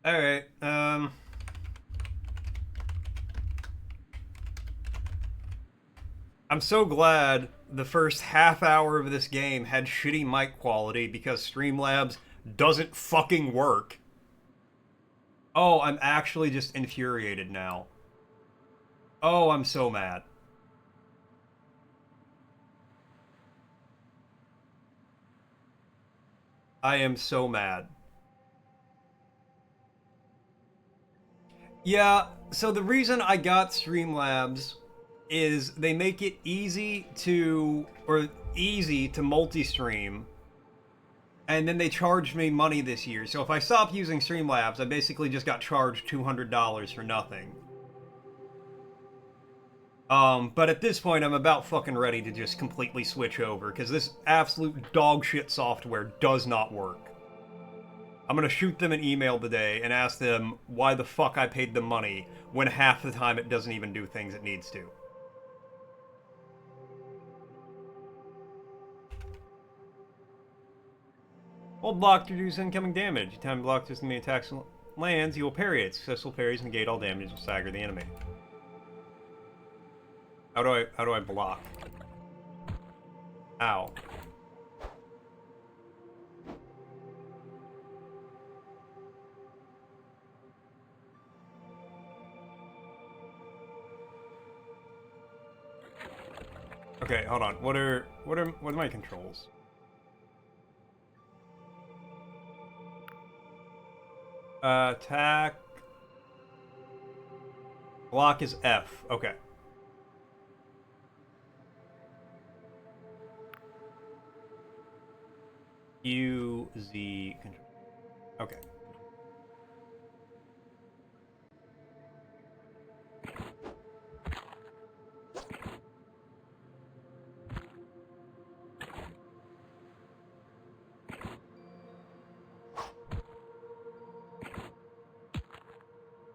Alright, I'm so glad the first half hour of this game had shitty mic quality because Streamlabs doesn't fucking work. Oh, I'm actually just infuriated now. Oh, I'm so mad. I am so mad. Yeah, so the reason I got Streamlabs is they make it easy to multi-stream, and then they charged me money this year. So if I stop using Streamlabs, I basically just got charged $200 for nothing. But at this point, I'm about fucking ready to just completely switch over, because this absolute dog shit software does not work. I'm gonna shoot them an email today and ask them why the fuck I paid them money when half the time it doesn't even do things it needs to. Hold block to reduce incoming damage. Time block to enemy attacks lands, you will parry it. Successful parries negate all damage and stagger the enemy. How do I block? Ow. Okay, hold on. What are my controls? Attack. Block is F. Okay. U, Z, control. Okay.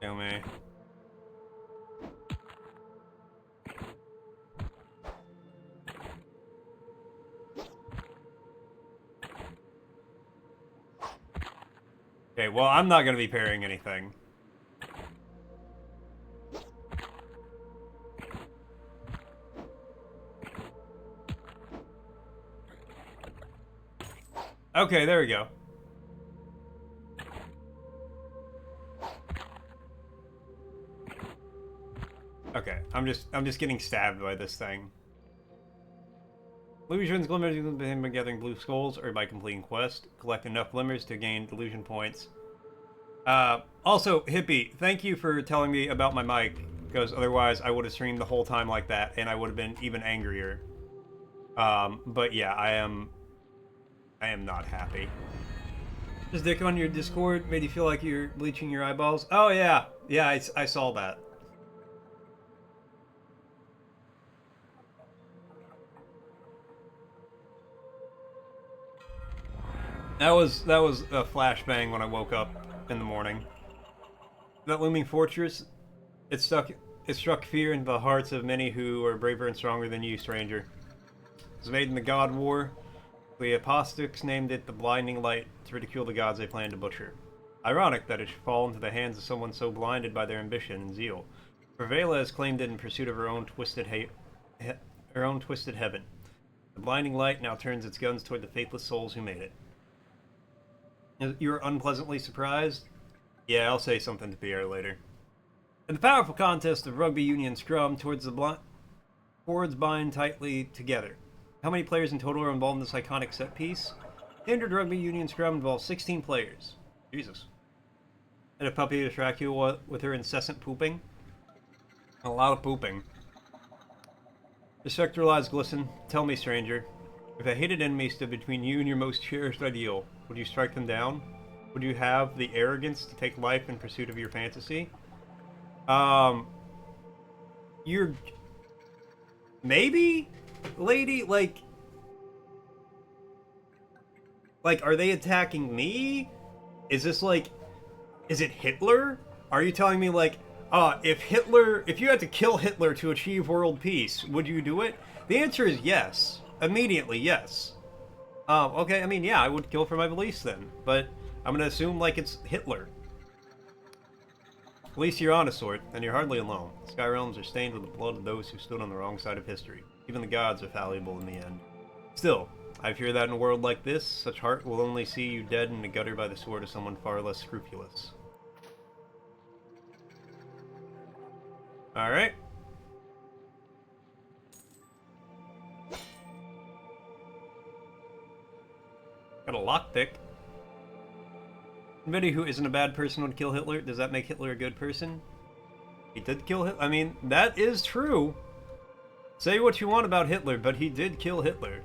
Kill me. Okay, well, I'm not going to be parrying anything. Okay, there we go. Okay, I'm just getting stabbed by this thing. Illusions, glimmers, by gathering blue skulls or by completing quest. Collect enough glimmers to gain delusion points. Also, Hippie, thank you for telling me about my mic, because otherwise I would have streamed the whole time like that, and I would have been even angrier. But yeah, I am not happy. Does Dick on your Discord made you feel like you're bleaching your eyeballs? Oh yeah, yeah, I saw that. That was a flashbang when I woke up in the morning. That looming fortress, it struck fear into the hearts of many who are braver and stronger than you, stranger. It was made in the God War. The apostates named it the Blinding Light to ridicule the gods they planned to butcher. Ironic that it should fall into the hands of someone so blinded by their ambition and zeal. For Vela has claimed it in pursuit of her own twisted heaven. The Blinding Light now turns its guns toward the faithless souls who made it. You're unpleasantly surprised? Yeah, I'll say something to Pierre later. In the powerful contest of rugby union scrum, forwards bind tightly together. How many players in total are involved in this iconic set piece? Standard rugby union scrum involves 16 players. Jesus. And a puppy to distract you with her incessant pooping? A lot of pooping. The spectral eyes glisten. Tell me, stranger, if a hated enemy stood between you and your most cherished ideal, would you strike them down? Would you have the arrogance to take life in pursuit of your fantasy? You're... Maybe? Lady, like, are they attacking me? Is this like, is it Hitler? Are you telling me like, if you had to kill Hitler to achieve world peace, would you do it? The answer is yes. Immediately, yes. Okay, I mean, yeah, I would kill for my beliefs then, but I'm gonna assume like it's Hitler. At least you're on a sort, and you're hardly alone. The Sky Realms are stained with the blood of those who stood on the wrong side of history. Even the gods are fallible in the end. Still, I fear that in a world like this, such heart will only see you dead in the gutter by the sword of someone far less scrupulous. Alright. Got a lockpick. Anybody who isn't a bad person would kill Hitler. Does that make Hitler a good person? He did kill Hitler. I mean, that is true. Say what you want about Hitler, but he did kill Hitler.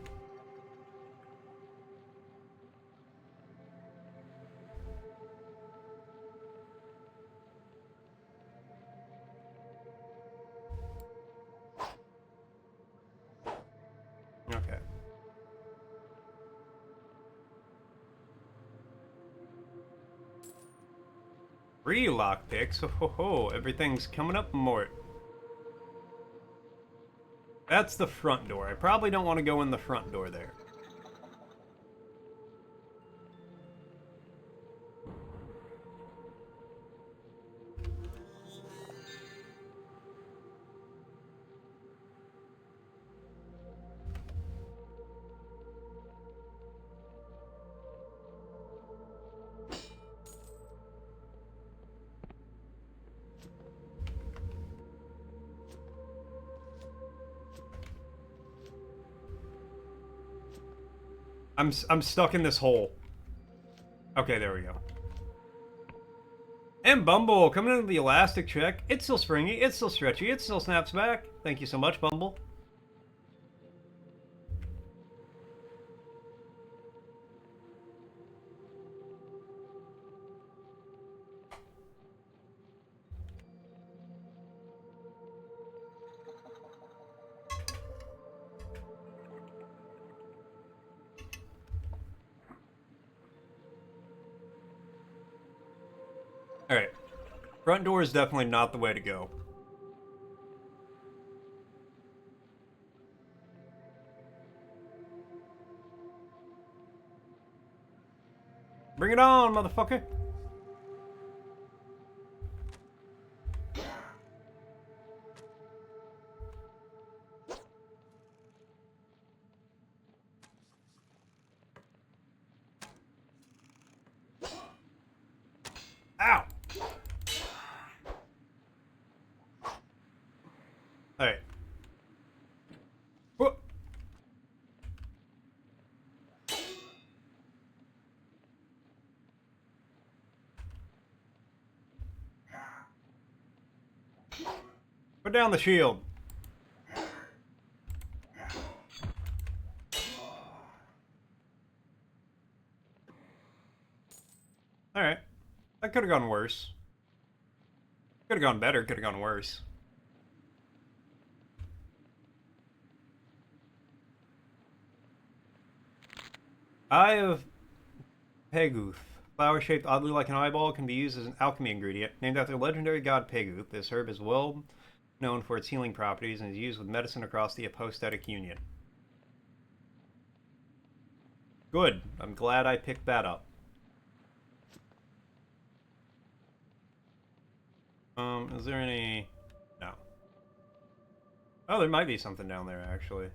Okay. Three lockpicks. Ho ho ho! Everything's coming up, Mort. That's the front door. I probably don't want to go in the front door there. I'm stuck in this hole. Okay, there we go. And Bumble, coming into the elastic check. It's still springy, it's still stretchy, it still snaps back. Thank you so much, Bumble. Alright. Front door is definitely not the way to go. Bring it on, motherfucker! Ow! Alright. Whoa. Put down the shield. Alright. That could have gone worse. Could have gone better, could have gone worse. Eye of Peguth. Flower shaped oddly like an eyeball, can be used as an alchemy ingredient. Named after the legendary god Peguth, this herb is well known for its healing properties and is used with medicine across the Apostatic Union. Good. I'm glad I picked that up. Is there any... No. Oh, there might be something down there, actually.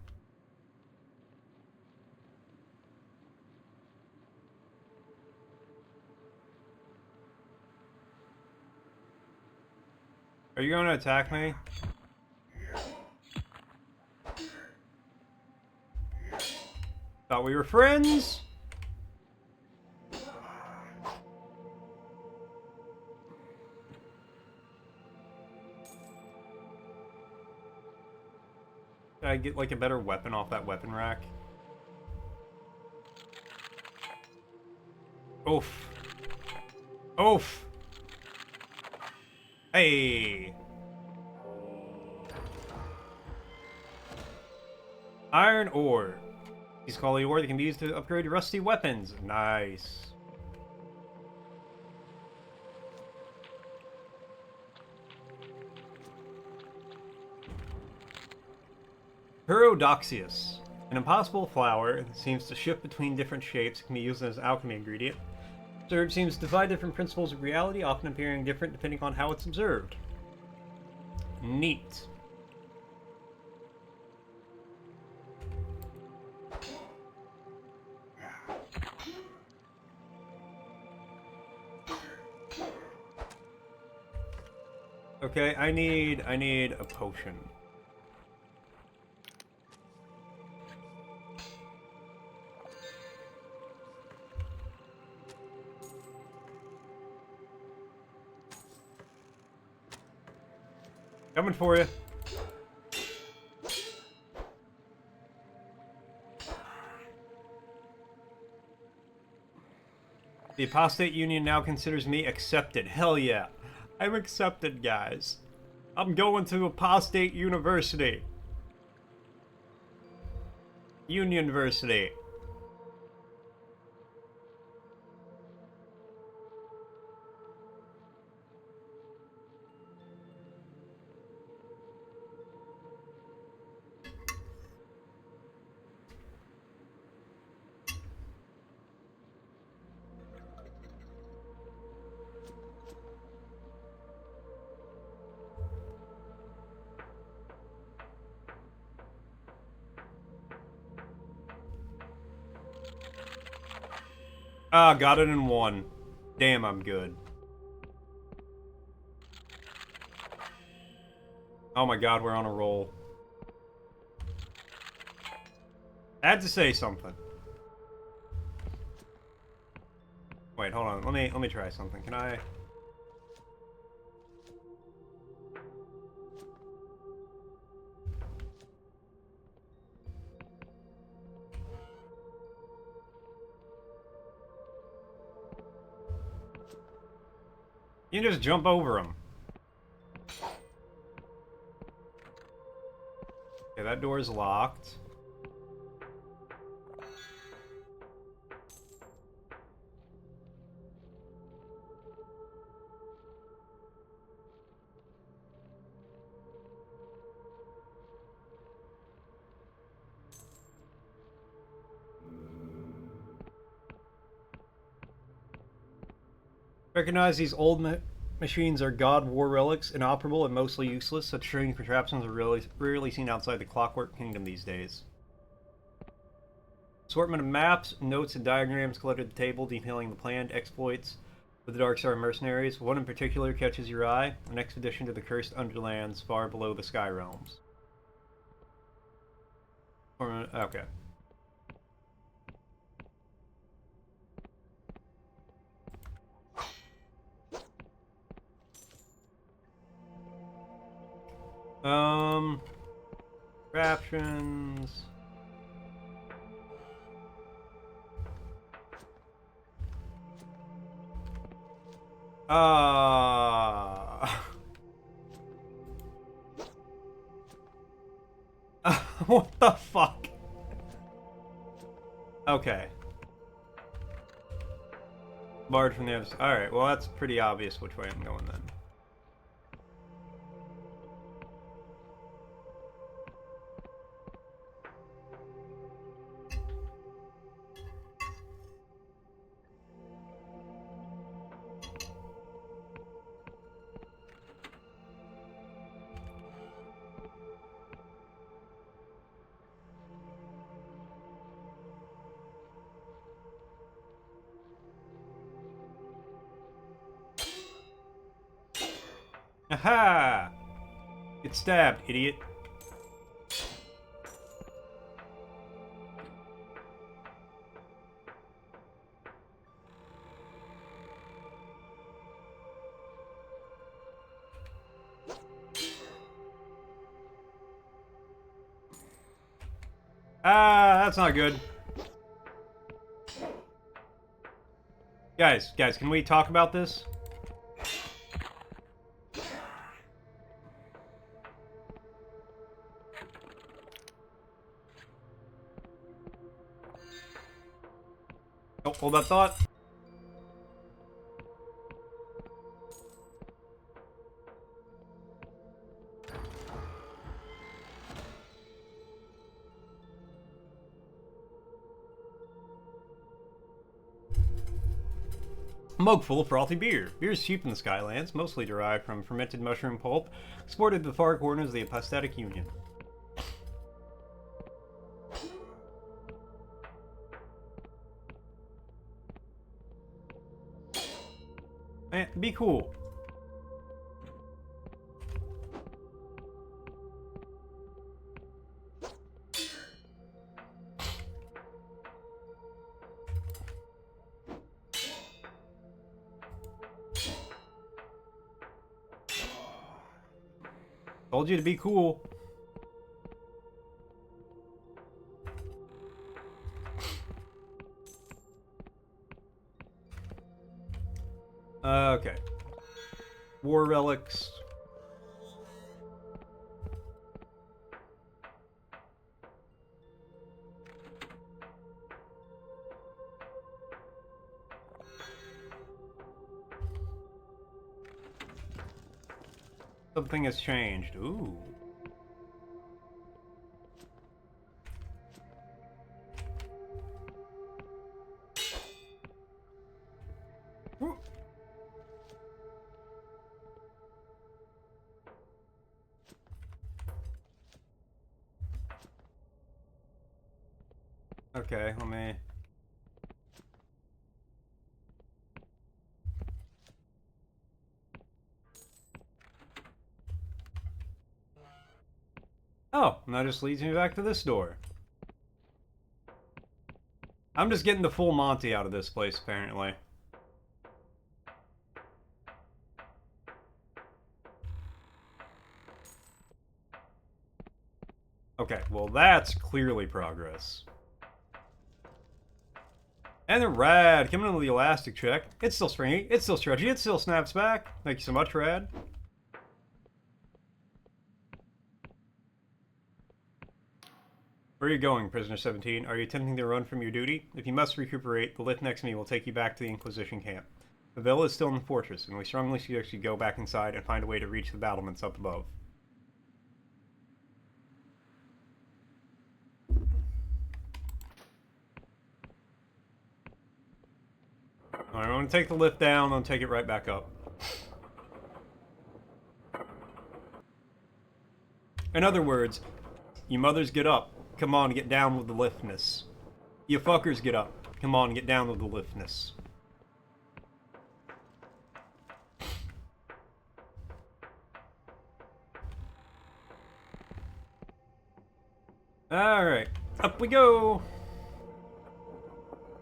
Are you going to attack me? Thought we were friends? Did I get like a better weapon off that weapon rack? Oof. Oof. Hey. Iron ore. These quality ore that can be used to upgrade rusty weapons. Nice. Pyrodoxius. An impossible flower that seems to shift between different shapes. It can be used as an alchemy ingredient. Observed seems to defy different principles of reality, often appearing different depending on how it's observed. Neat. Okay, I need a potion. Coming for you. The Apostate Union now considers me accepted. Hell yeah. I'm accepted, guys. I'm going to Apostate University. Unionversity. Ah, got it in one. Damn, I'm good. Oh my god, we're on a roll. I had to say something. Wait, hold on. Let me try something. Can I? You can just jump over them. Okay, that door is locked. Recognize these old machines are god war relics, inoperable and mostly useless. Such strange contraptions are rarely seen outside the Clockwork Kingdom these days. Assortment of maps, notes, and diagrams cluttered the table, detailing the planned exploits of the Darkstar mercenaries. One in particular catches your eye: an expedition to the cursed underlands far below the Sky Realms. Okay. Captions. What the fuck? Okay. Barred from the other side. Alright, well that's pretty obvious which way I'm going then. Aha! Get stabbed, idiot. Ah, that's not good. Guys, can we talk about this? Oh, hold that thought. A mug full of frothy beer. Beer is cheap in the Skylands, mostly derived from fermented mushroom pulp, exported to the far corners of the Apostatic Union. Man, be cool. Told you to be cool. Okay. War relics. Something has changed. Ooh. Ooh. Okay, let me... Oh, and that just leads me back to this door. I'm just getting the full Monty out of this place, apparently. Okay, well that's clearly progress. And the rad, coming into the elastic check. It's still springy, it's still stretchy, it still snaps back. Thank you so much, rad. Where are you going, Prisoner 17? Are you attempting to run from your duty? If you must recuperate, the lift next to me will take you back to the Inquisition camp. The villa is still in the fortress, and we strongly suggest you go back inside and find a way to reach the battlements up above. Alright, I'm going to take the lift down, I'll take it right back up. In other words, you mothers get up. Come on, get down with the liftness. You fuckers get up. Come on, get down with the liftness. Alright, up we go!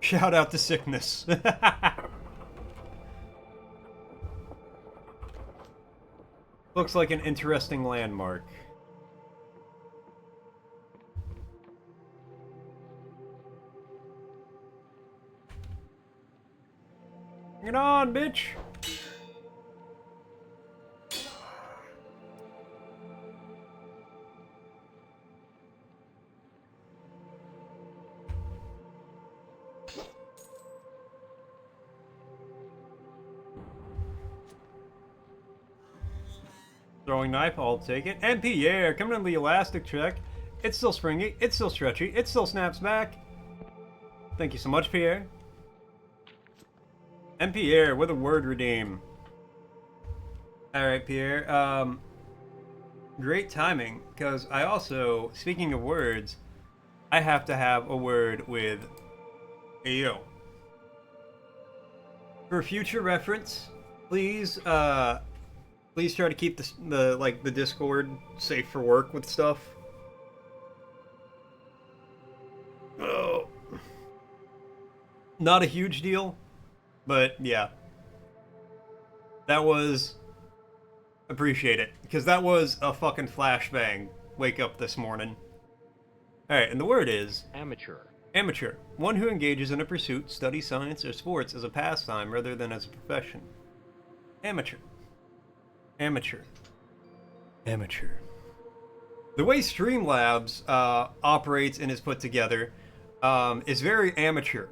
Shout out to sickness. Looks like an interesting landmark. Get on, bitch! Throwing knife, I'll take it. And Pierre, coming in the elastic check. It's still springy, it's still stretchy, it still snaps back. Thank you so much, Pierre. And Pierre, with a word redeem. Alright, Pierre. Great timing, because I also, speaking of words, I have to have a word with Ayo. For future reference, please try to keep the Discord safe for work with stuff. Oh. Not a huge deal. But, yeah. That was... Appreciate it. Because that was a fucking flashbang. Wake up this morning. Alright, and the word is... Amateur. Amateur. One who engages in a pursuit, study, science, or sports as a pastime rather than as a profession. Amateur. Amateur. Amateur. The way Streamlabs operates and is put together is very amateur.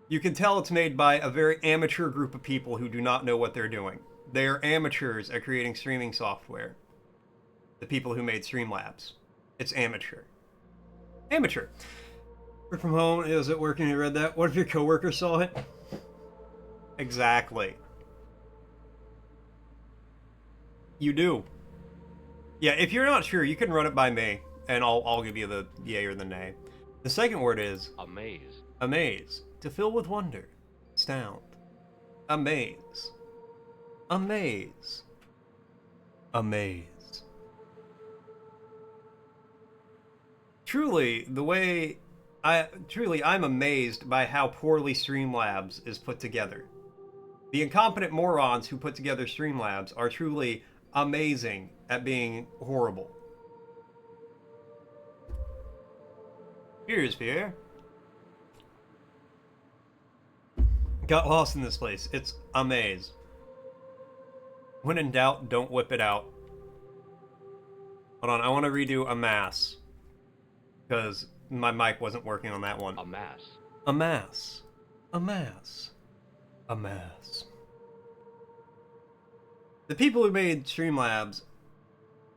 You can tell it's made by a very amateur group of people who do not know what they're doing. They are amateurs at creating streaming software. The people who made Streamlabs. It's amateur. Amateur. Work from home, is it working? You read that? What if your coworker saw it? Exactly. You do. Yeah, if you're not sure, you can run it by me, and I'll give you the yay or the nay. The second word is Amaze. amaze. To fill with wonder. Astound. Amaze. Amaze. Amaze. Truly, I'm amazed by how poorly Streamlabs is put together. The incompetent morons who put together Streamlabs are truly amazing at being horrible. Cheers, Pierre. Got lost in this place. It's a maze. When in doubt, don't whip it out. Hold on, I want to redo a mass. Because my mic wasn't working on that one. A mass. A mass. A mass. A mass. The people who made Streamlabs,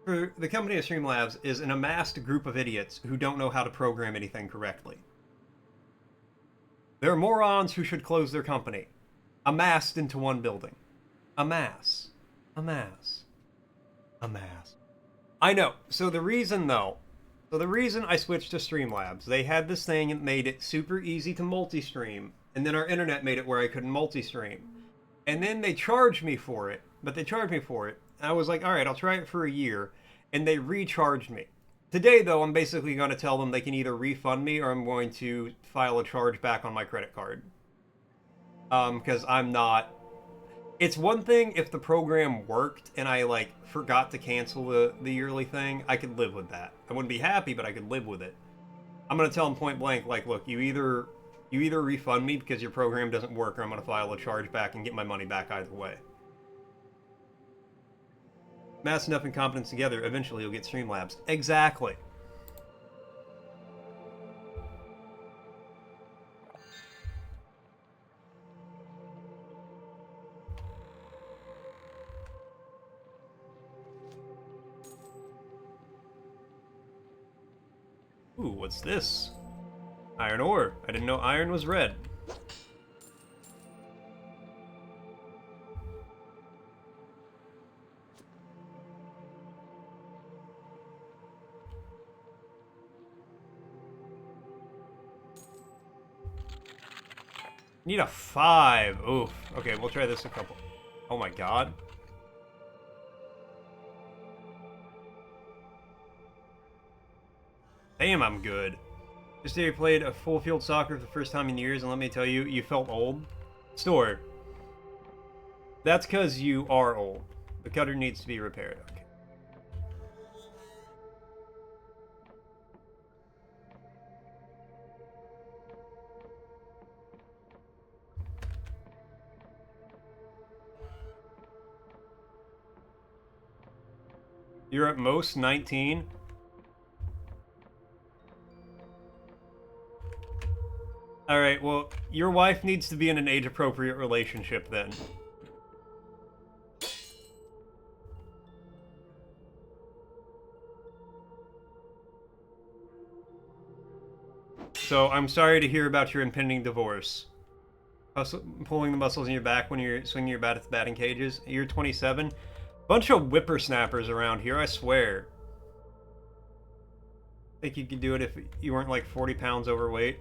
for the company of Streamlabs, is an amassed group of idiots who don't know how to program anything correctly. They're morons who should close their company. Amassed into one building. A mass. A mass. A mass. I know. So the reason I switched to Streamlabs, they had this thing that made it super easy to multi-stream, and then our internet made it where I couldn't multi-stream. And then they charged me for it, and I was like, alright, I'll try it for a year, and they recharged me. Today, though, I'm basically going to tell them they can either refund me or I'm going to file a charge back on my credit card. Because I'm not... It's one thing if the program worked and I, like, forgot to cancel the yearly thing. I could live with that. I wouldn't be happy, but I could live with it. I'm going to tell them point blank, like, look, you either refund me because your program doesn't work, or I'm going to file a charge back and get my money back either way. Mass enough incompetence together, eventually you'll get Streamlabs. Exactly. Ooh, what's this? Iron ore. I didn't know iron was red. Need a 5. Oof. Okay, we'll try this a couple. Oh my god. Damn, I'm good. This day I played a full field soccer for the first time in years, and let me tell you, you felt old. Store. That's because you are old. The cutter needs to be repaired. Okay. You're at most 19. Alright, well, your wife needs to be in an age-appropriate relationship then. So, I'm sorry to hear about your impending divorce. Pulling the muscles in your back when you're swinging your bat at the batting cages. You're 27. Bunch of whippersnappers around here, I swear. Think you could do it if you weren't like 40 pounds overweight?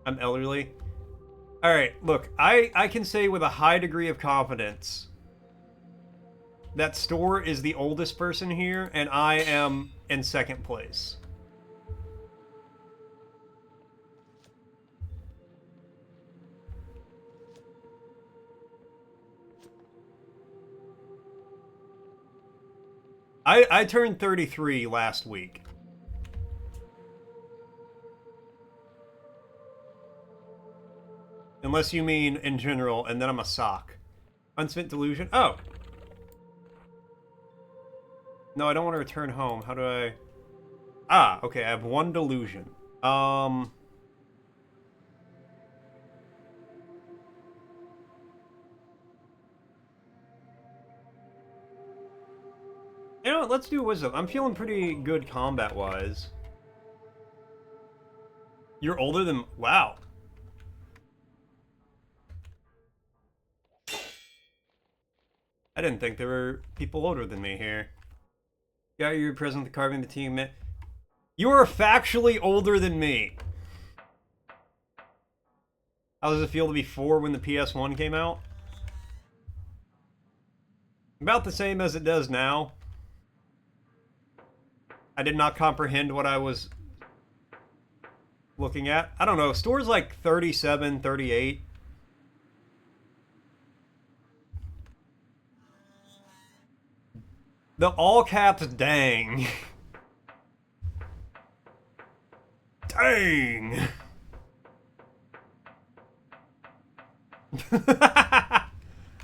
I'm elderly. Alright, look, I can say with a high degree of confidence that Store is the oldest person here, and I am in second place. I turned 33 last week. Unless you mean in general, and then I'm a sock. Unspent delusion? Oh! No, I don't want to return home. How do I... Ah, okay, I have one delusion. You know what, let's do wisdom. I'm feeling pretty good combat-wise. You're older than... Wow. I didn't think there were people older than me here. Yeah, you're present at carving the team. You are factually older than me. How does it feel to be 4 when the PS1 came out? About the same as it does now. I did not comprehend what I was looking at. I don't know, stores like 37, 38. The all caps dang. Dang.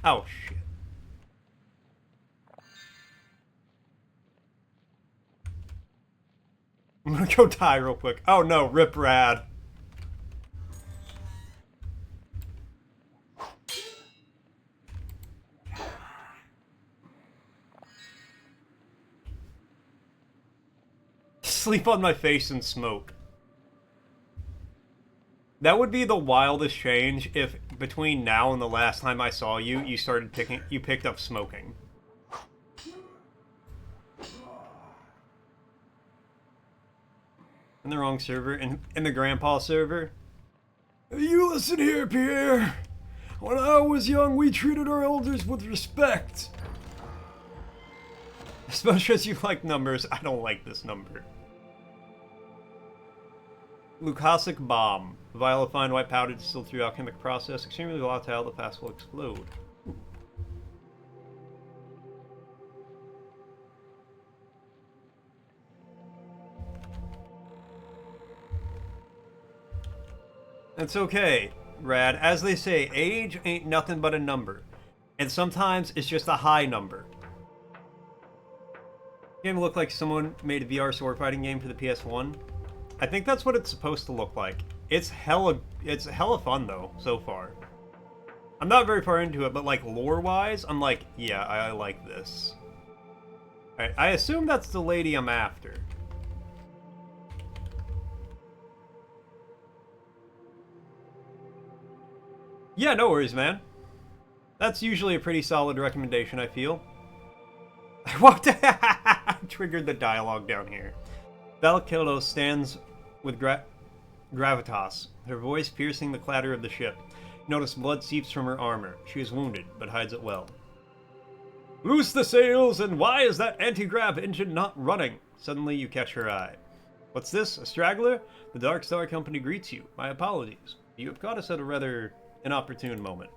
Oh, shit. I'm gonna go die real quick. Oh no, rip Rad. Sleep on my face and smoke. That would be the wildest change if between now and the last time I saw you, you picked up smoking. In the wrong server, in the grandpa server. You listen here, Pierre. When I was young, we treated our elders with respect. As much as you like numbers, I don't like this number. Leucosic bomb. Vial of fine white powder distilled through alchemic process. Extremely volatile, the fast will explode. It's okay, Rad. As they say, age ain't nothing but a number. And sometimes it's just a high number. Game look like someone made a VR sword fighting game for the PS1. I think that's what it's supposed to look like. It's hella fun though, so far. I'm not very far into it, but like lore-wise, I'm like, yeah, I like this. Alright, I assume that's the lady I'm after. Yeah, no worries, man. That's usually a pretty solid recommendation, I feel. I walked... I triggered the dialogue down here. Valkylo stands with gravitas, her voice piercing the clatter of the ship. Notice blood seeps from her armor. She is wounded, but hides it well. Loose the sails, and why is that anti-grav engine not running? Suddenly you catch her eye. What's this, a straggler? The Dark Star Company greets you. My apologies. You have caught us at a rather inopportune moment.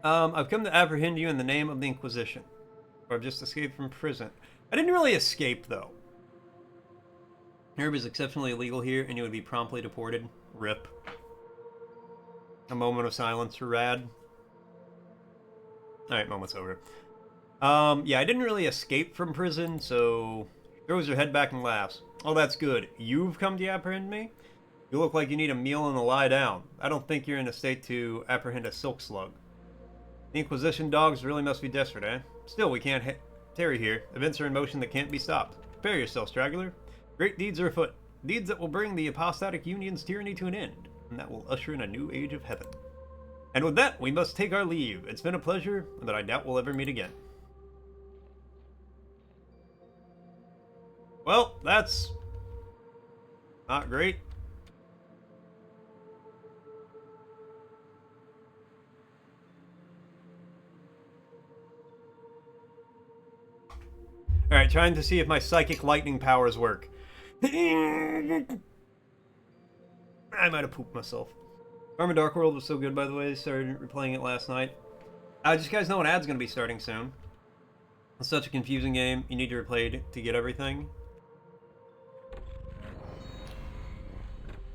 I've come to apprehend you in the name of the Inquisition. Or I've just escaped from prison. I didn't really escape, though. Herb is exceptionally illegal here, and you would be promptly deported. RIP. A moment of silence for Rad. Alright, moment's over. Yeah, I didn't really escape from prison, so... She throws her head back and laughs. Oh, that's good. You've come to apprehend me? You look like you need a meal and a lie down. I don't think you're in a state to apprehend a silk slug. The Inquisition dogs really must be desperate, eh? Still, we can't tarry here. Events are in motion that can't be stopped. Prepare yourself, straggler. Great deeds are afoot. Deeds that will bring the apostatic union's tyranny to an end, and that will usher in a new age of heaven. And with that, we must take our leave. It's been a pleasure, but I doubt we'll ever meet again. Well, that's not great. Alright, trying to see if my psychic lightning powers work. I might have pooped myself. Armored Dark World was so good, by the way. Started replaying it last night. Just you guys know an ad's going to be starting soon. It's such a confusing game. You need to replay it to get everything.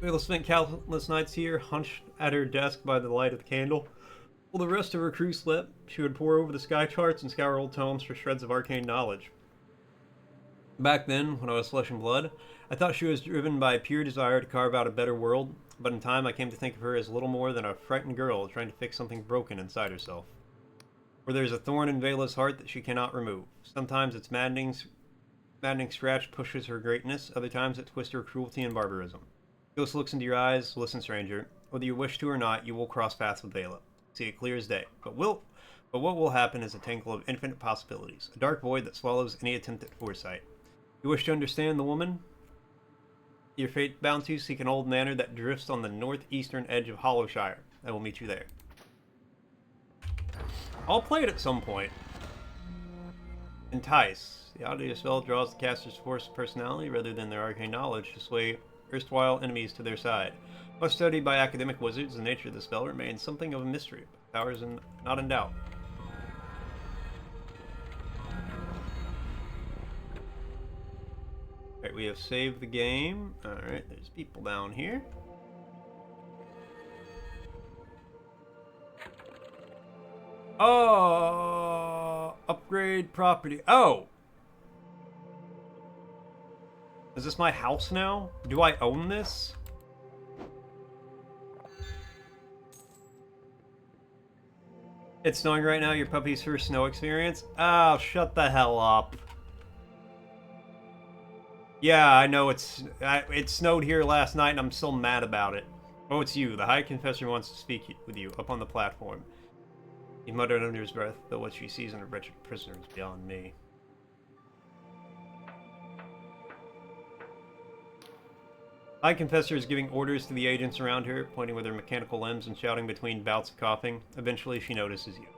Wayla spent countless nights here, hunched at her desk by the light of the candle. While the rest of her crew slept, she would pore over the sky charts and scour old tomes for shreds of arcane knowledge. Back then, when I was flesh and blood, I thought she was driven by a pure desire to carve out a better world, but in time I came to think of her as little more than a frightened girl trying to fix something broken inside herself. For there is a thorn in Vayla's heart that she cannot remove. Sometimes its maddening scratch pushes her greatness, other times it twists her cruelty and barbarism. Ghost looks into your eyes. Listen, stranger. Whether you wish to or not, you will cross paths with Vayla. see it clear as day. But what will happen is a tangle of infinite possibilities, a dark void that swallows any attempt at foresight. You wish to understand the woman your fate bound to? Seek an old manor that drifts on the northeastern edge of Hollowshire. I will meet you there. I'll play it at some point. Entice. The oddity of spell draws the caster's force personality rather than their arcane knowledge to sway erstwhile enemies to their side. Much studied by academic wizards, the nature of the spell remains something of a mystery, but powers not in doubt. Alright, we have saved the game. Alright, there's people down here. Oh, upgrade property. Oh! Is this my house now? Do I own this? It's snowing right now, your puppy's first snow experience? Oh, shut the hell up. Yeah, I know it snowed here last night and I'm still mad about it. Oh, it's you. The High Confessor wants to speak with you up on the platform. He muttered under his breath, though what she sees in a wretched prisoner is beyond me. High Confessor is giving orders to the agents around her, pointing with her mechanical limbs and shouting between bouts of coughing. Eventually, she notices you.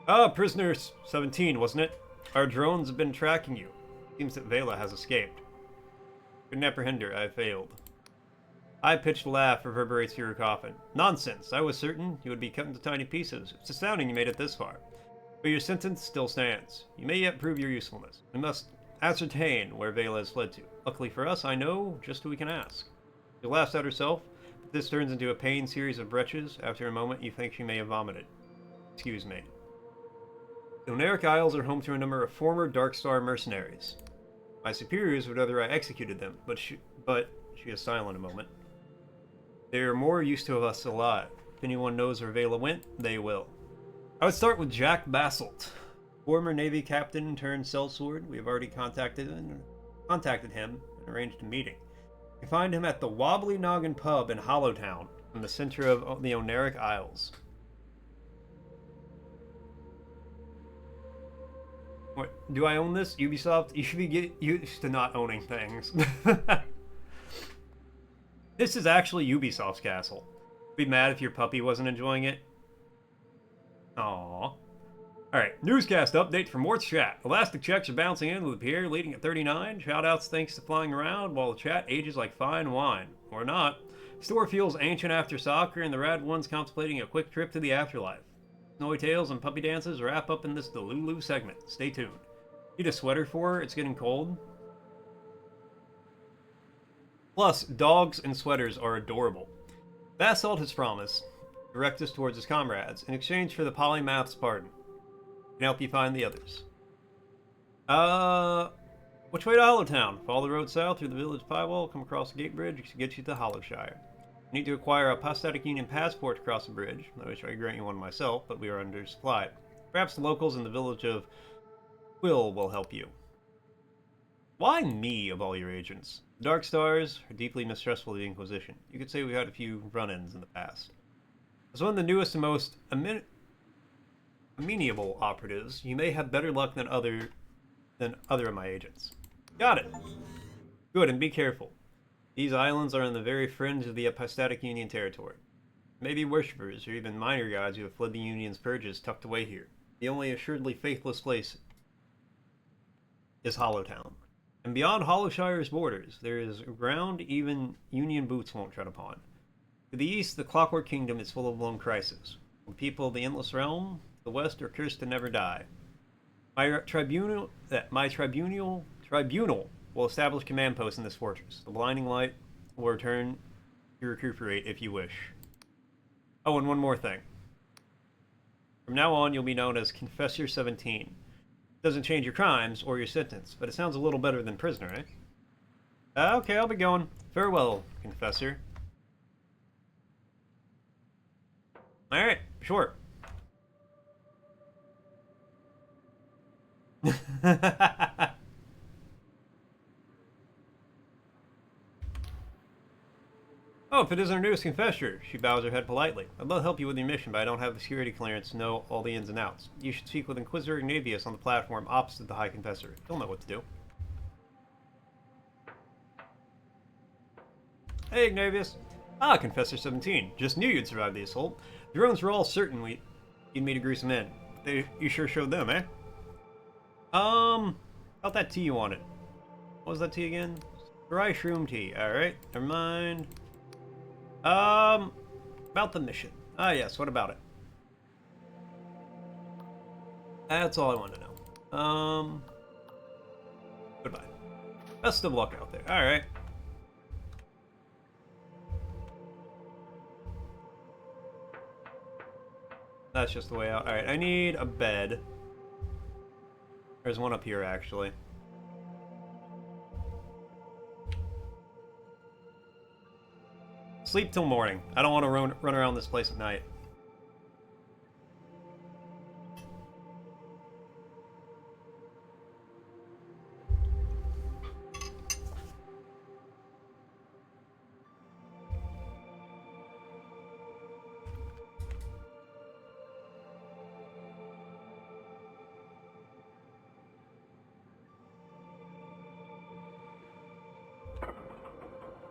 Ah, prisoner 17, wasn't it? Our drones have been tracking you. Seems that Vela has escaped. Couldn't apprehend her. I failed. High-pitched laugh reverberates through her coffin. Nonsense! I was certain you would be cut into tiny pieces. It's astounding you made it this far. But your sentence still stands. You may yet prove your usefulness. We must ascertain where Vela has fled to. Luckily for us, I know just who we can ask. She laughs at herself, but this turns into a pained series of retches. After a moment, you think she may have vomited. Excuse me. The Oneric Isles are home to a number of former Darkstar mercenaries. My superiors would rather I executed them, but she is silent a moment. They are more used to us alive. If anyone knows where Vela went, they will. I would start with Jack Basalt, former Navy captain turned sellsword. We have already contacted him and arranged a meeting. You can find him at the Wobbly Noggin Pub in Hollowtown, in the center of the Oneric Isles. What, do I own this? Ubisoft? You should be used to not owning things. This is actually Ubisoft's castle. Be mad if your puppy wasn't enjoying it. Aww. Alright, newscast update from Mort's chat. Elastic checks are bouncing in with Pierre leading at 39. Shoutouts thanks to flying around while the chat ages like fine wine. Or not. Store feels ancient after soccer and the rad one's contemplating a quick trip to the afterlife. Snowy tales and puppy dances wrap up in this Delulu segment. Stay tuned. Need a sweater for her? It's getting cold. Plus, dogs and sweaters are adorable. Basalt has promised to direct us towards his comrades in exchange for the polymath's pardon. Can help you find the others. Which way to Hollowtown? Follow the road south through the village piewall, come across the gate bridge to get you to Hollowshire. You need to acquire a Apostatic Union passport to cross the bridge. I wish I could grant you one myself, but we are undersupplied. Perhaps the locals in the village of Quill will help you. Why me of all your agents? The Dark Stars are deeply mistrustful of the Inquisition. You could say we had a few run-ins in the past. As one of the newest and most amenable operatives, you may have better luck than other of my agents. Got it. Good, and be careful. These islands are on the very fringe of the Apostatic Union territory. Maybe worshippers or even minor gods who have fled the Union's purges tucked away here. The only assuredly faithless place is Hollowtown. And beyond Hollowshire's borders, there is ground even Union boots won't tread upon. To the east, the Clockwork Kingdom is full of lone crises. The people of the Endless Realm, the west, are cursed to never die. My tribunal will establish command posts in this fortress. The blinding light will return to recuperate if you wish. Oh, and one more thing. From now on, you'll be known as Confessor 17. Doesn't change your crimes or your sentence, but it sounds a little better than prisoner, eh? Okay, I'll be going. Farewell, Confessor. Alright, sure. Oh, if it isn't our newest confessor. She bows her head politely. I'd love to help you with your mission, but I don't have the security clearance to know all the ins and outs. You should speak with Inquisitor Ignavius on the platform opposite the High Confessor. He'll know what to do. Hey, Ignavius. Ah, Confessor 17. Just knew you'd survive the assault. The drones were all certain you'd meet a gruesome end. You sure showed them, eh? About that tea you wanted. What was that tea again? Dry shroom tea. Alright, never mind. About the mission. Ah, yes, what about it? That's all I wanted to know. Goodbye. Best of luck out there. Alright. That's just the way out. Alright, I need a bed. There's one up here, actually. Sleep till morning. I don't want to run around this place at night.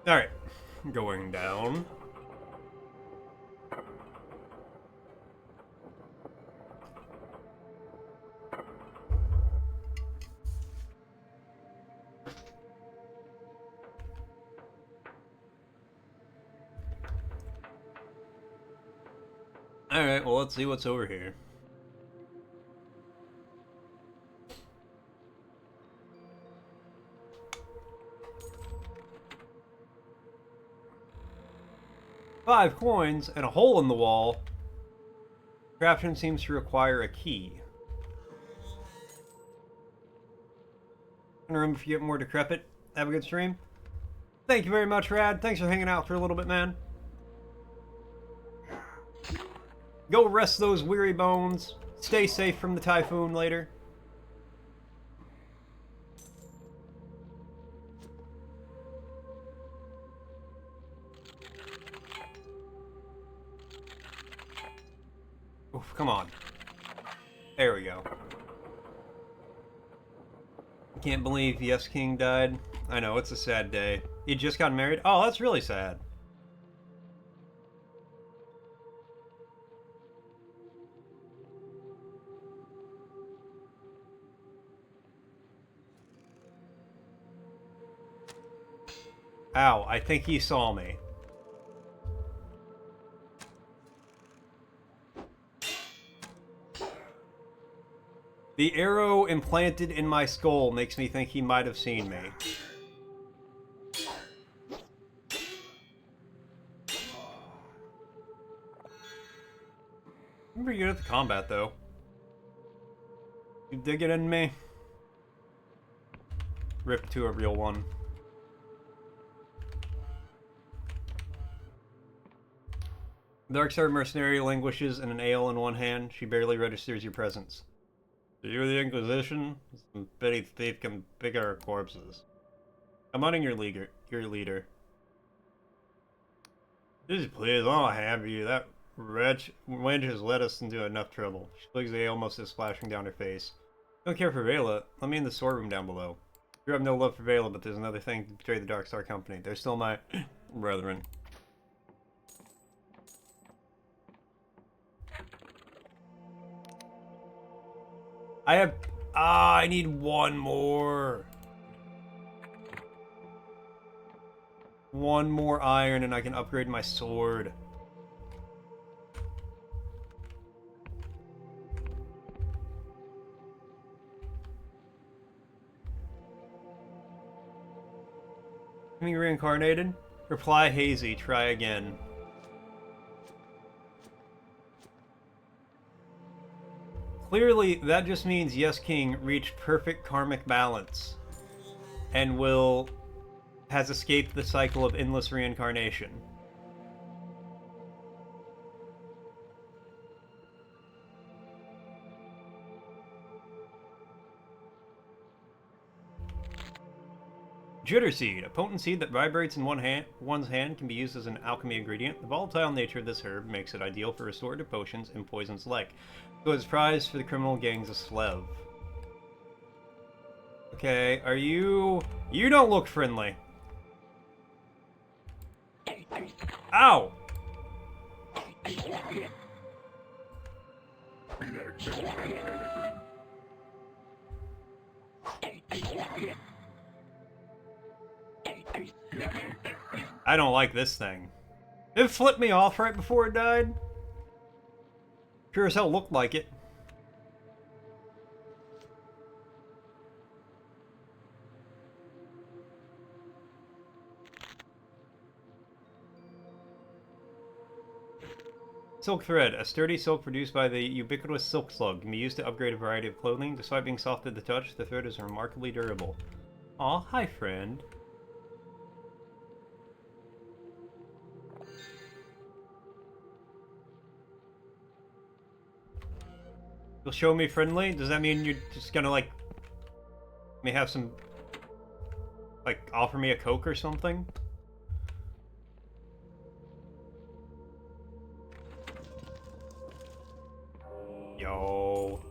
Alright. Going down. Alright, well, let's see what's over here. Five coins and a hole in the wall. Craftsman seems to require a key. Remember, if you get more decrepit, have a good stream. Thank you very much, Rad. Thanks for hanging out for a little bit, man. Go rest those weary bones. Stay safe from the typhoon later. Oof, come on. There we go. Can't believe Yes King died. I know, it's a sad day. He just got married? Oh, that's really sad. Ow, I think he saw me. The arrow implanted in my skull makes me think he might have seen me. I'm pretty good at the combat, though. You dig it in me? Rip to a real one. Darkstar mercenary languishes in an ale in one hand. She barely registers your presence. Are you the Inquisition? Some petty thief can pick our corpses. I'm hunting your leader. Just please, I don't have you. That wench has led us into enough trouble. She flicks the ale must is splashing down her face. Don't care for Vela. Let me in the storeroom down below. You have no love for Vela, but there's another thing to betray the Darkstar Company. They're still my brethren. I need one more. One more iron and I can upgrade my sword. Being reincarnated? Reply hazy, try again. Clearly, that just means Yes King reached perfect karmic balance and has escaped the cycle of endless reincarnation. Jitter seed, a potent seed that vibrates in one's hand, can be used as an alchemy ingredient. The volatile nature of this herb makes it ideal for restorative potions and poisons alike. So it's prized for the criminal gangs of Slev. Okay, are you... You don't look friendly. Ow! I don't like this thing. It flipped me off right before it died. Sure as hell looked like it. Silk thread, a sturdy silk produced by the ubiquitous silk slug, can be used to upgrade a variety of clothing. Despite being soft to the touch, the thread is remarkably durable. Aw, hi friend. You'll show me friendly? Does that mean you're just gonna, like, may have some, like, offer me a Coke or something? Yo.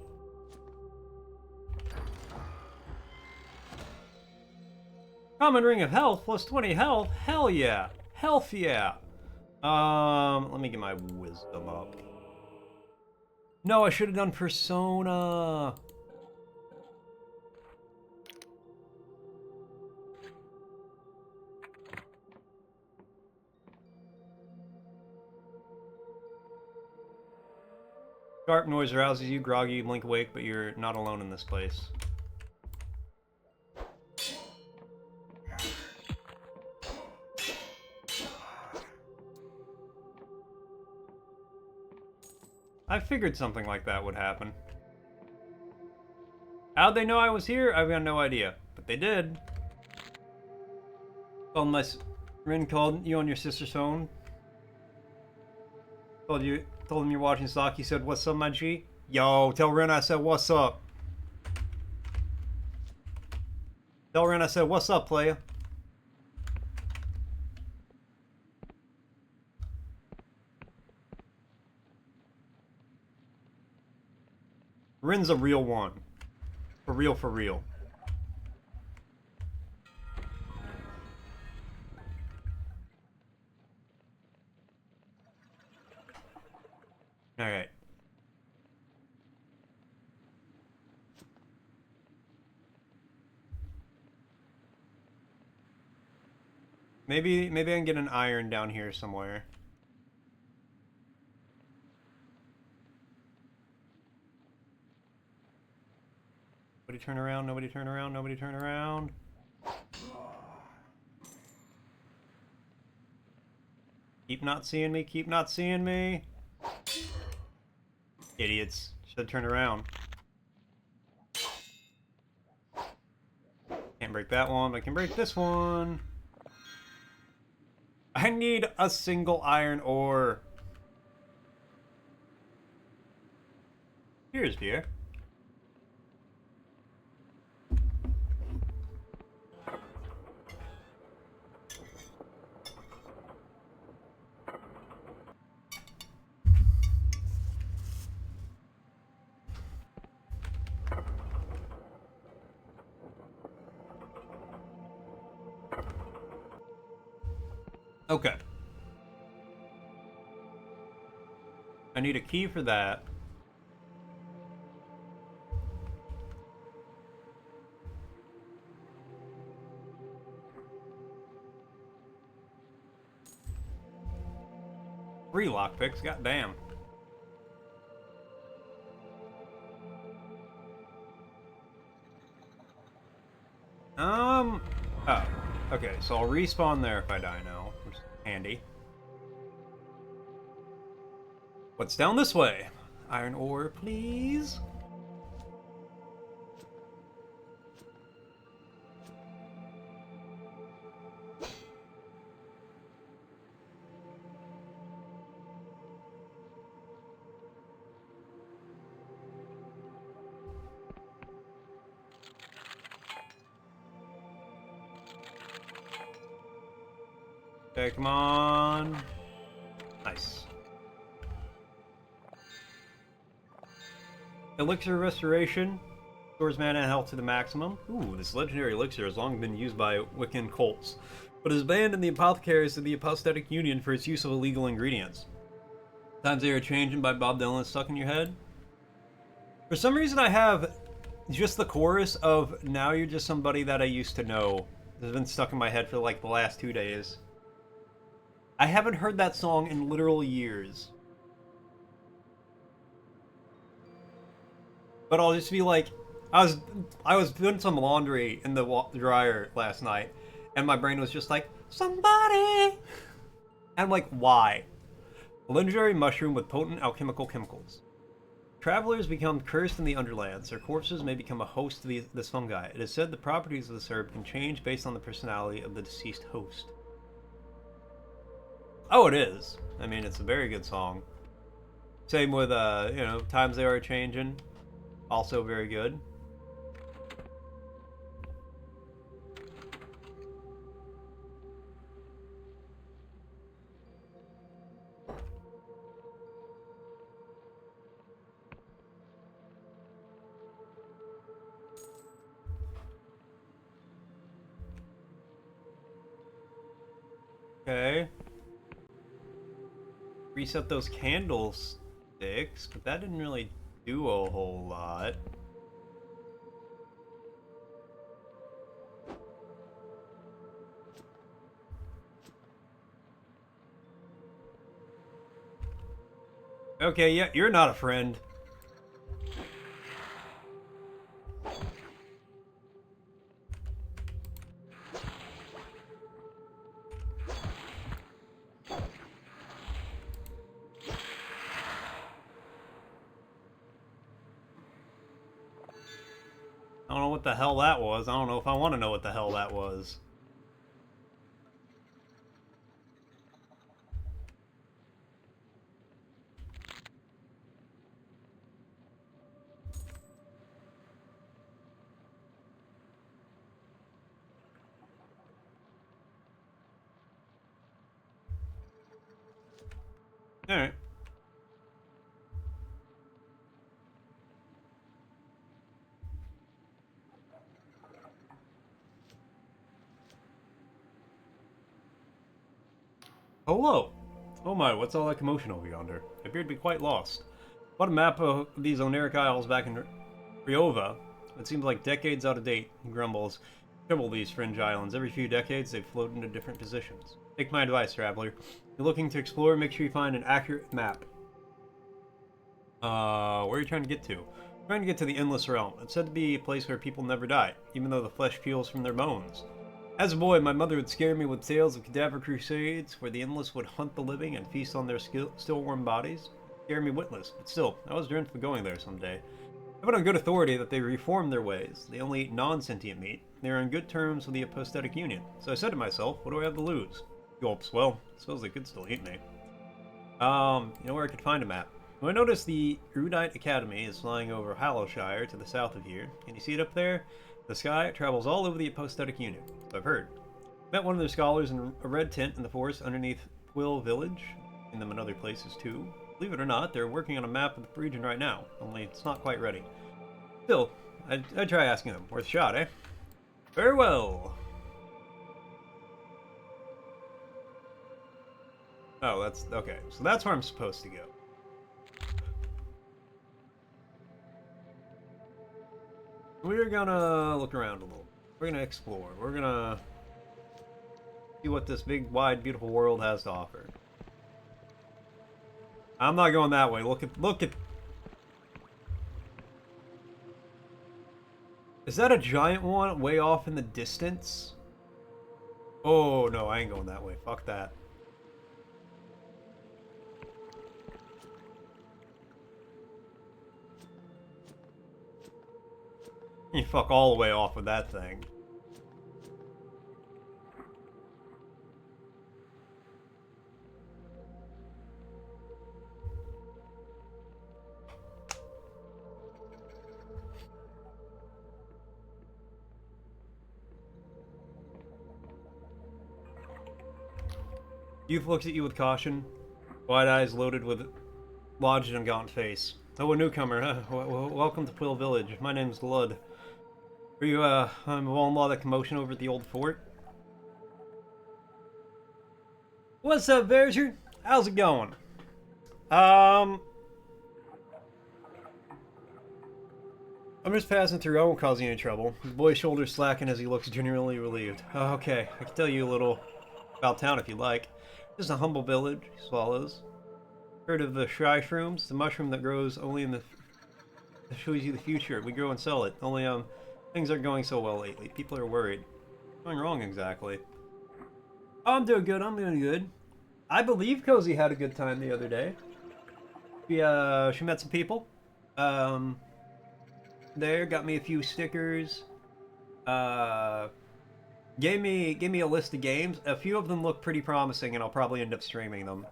Common ring of health plus 20 health? Hell yeah. Health yeah. Let me get my wisdom up. No, I should have done persona. Sharp noise arouses you, groggy, you blink awake, but you're not alone in this place. I figured something like that would happen. How'd they know I was here? I've got no idea. But they did. Unless Rin called you on your sister's phone. Told him you're watching stock. He said, "What's up, my G?" Yo, tell Rin I said, "What's up?" Tell Rin I said, "What's up, playa?" Rin's a real one. For real, for real. Alright. Maybe I can get an iron down here somewhere. Nobody turn around, nobody turn around, nobody turn around. Keep not seeing me, keep not seeing me. Idiots. Should turn around. Can't break that one, but I can break this one. I need a single iron ore. Here's Pierre. Okay. I need a key for that. Three lockpicks, goddamn. Oh, okay, so I'll respawn there if I die now, which is handy. What's down this way? Iron ore, please? Okay, come on. Nice. Elixir Restoration. Restores mana and health to the maximum. Ooh, this legendary elixir has long been used by Wiccan cults, but is banned in the apothecaries of the Apostatic Union for its use of illegal ingredients. Times They Are Changing by Bob Dylan is stuck in your head. For some reason I have just the chorus of "Now You're Just Somebody That I Used to Know" has been stuck in my head for like the last 2 days. I haven't heard that song in literal years. But I'll just be like, I was doing some laundry in the dryer last night, and my brain was just like, somebody. And I'm like, why? A legendary mushroom with potent alchemical chemicals. Travelers become cursed in the underlands. Their corpses may become a host to this fungi. It is said the properties of this herb can change based on the personality of the deceased host. Oh, it is. I mean, it's a very good song. Same with, Times They Are Changing. Also very good. Okay. Reset those candlesticks, but that didn't really do a whole lot. Okay, yeah, you're not a friend. I don't know what the hell that was. I don't know if I want to know what the hell that was. Alright. Hello! Oh my, what's all that commotion over yonder? I appear to be quite lost. What a map of these Oneric Isles back in Ryova. It seems like decades out of date, he grumbles. Trouble these fringe islands. Every few decades, they've floated into different positions. Take my advice, traveler. If you're looking to explore, make sure you find an accurate map. Where are you trying to get to? I'm trying to get to the Endless Realm. It's said to be a place where people never die, even though the flesh peels from their bones. As a boy, my mother would scare me with tales of cadaver crusades, where the Endless would hunt the living and feast on their still warm bodies. Scare me witless, but still, I was dreamt of going there someday. I have it on good authority that they reformed their ways. They only eat non-sentient meat. They are on good terms with the Apostatic Union. So I said to myself, what do I have to lose? Gulps, well, I suppose they could still eat me. You know where I could find a map? Well, I noticed the Erudite Academy is flying over Hallowshire to the south of here. Can you see it up there? The sky travels all over the Apostatic Union, so I've heard. Met one of their scholars in a red tent in the forest underneath Quill Village. Seen them in other places too. Believe it or not, they're working on a map of the region right now, only it's not quite ready. Still, I'd try asking them. Worth a shot, eh? Very well. Oh, that's okay. So that's where I'm supposed to go. We're gonna look around a little. We're gonna explore. We're gonna see what this big, wide, beautiful world has to offer. I'm not going that way. Look at. Is that a giant one way off in the distance? Oh no, I ain't going that way. Fuck that. You fuck all the way off with that thing. Youth looks at you with caution, wide eyes loaded with lodged and gaunt face. Oh, a newcomer, huh? Welcome to Quill Village. My name's Lud. Are you, involved in all that commotion over at the old fort? What's up, Verger? How's it going? I'm just passing through. I won't cause you any trouble. The boy's shoulders slacken as he looks genuinely relieved. Oh, okay, I can tell you a little about town if you'd like. Just a humble village, Swallows. Heard of the shrooms? The mushroom that grows only in the... that shows you the future. We grow and sell it. Only, things aren't going so well lately. People are worried. What's going wrong, exactly? Oh, I'm doing good. I'm doing good. I believe Cozy had a good time the other day. She met some people. There, got me a few stickers. Gave me a list of games. A few of them look pretty promising, and I'll probably end up streaming them,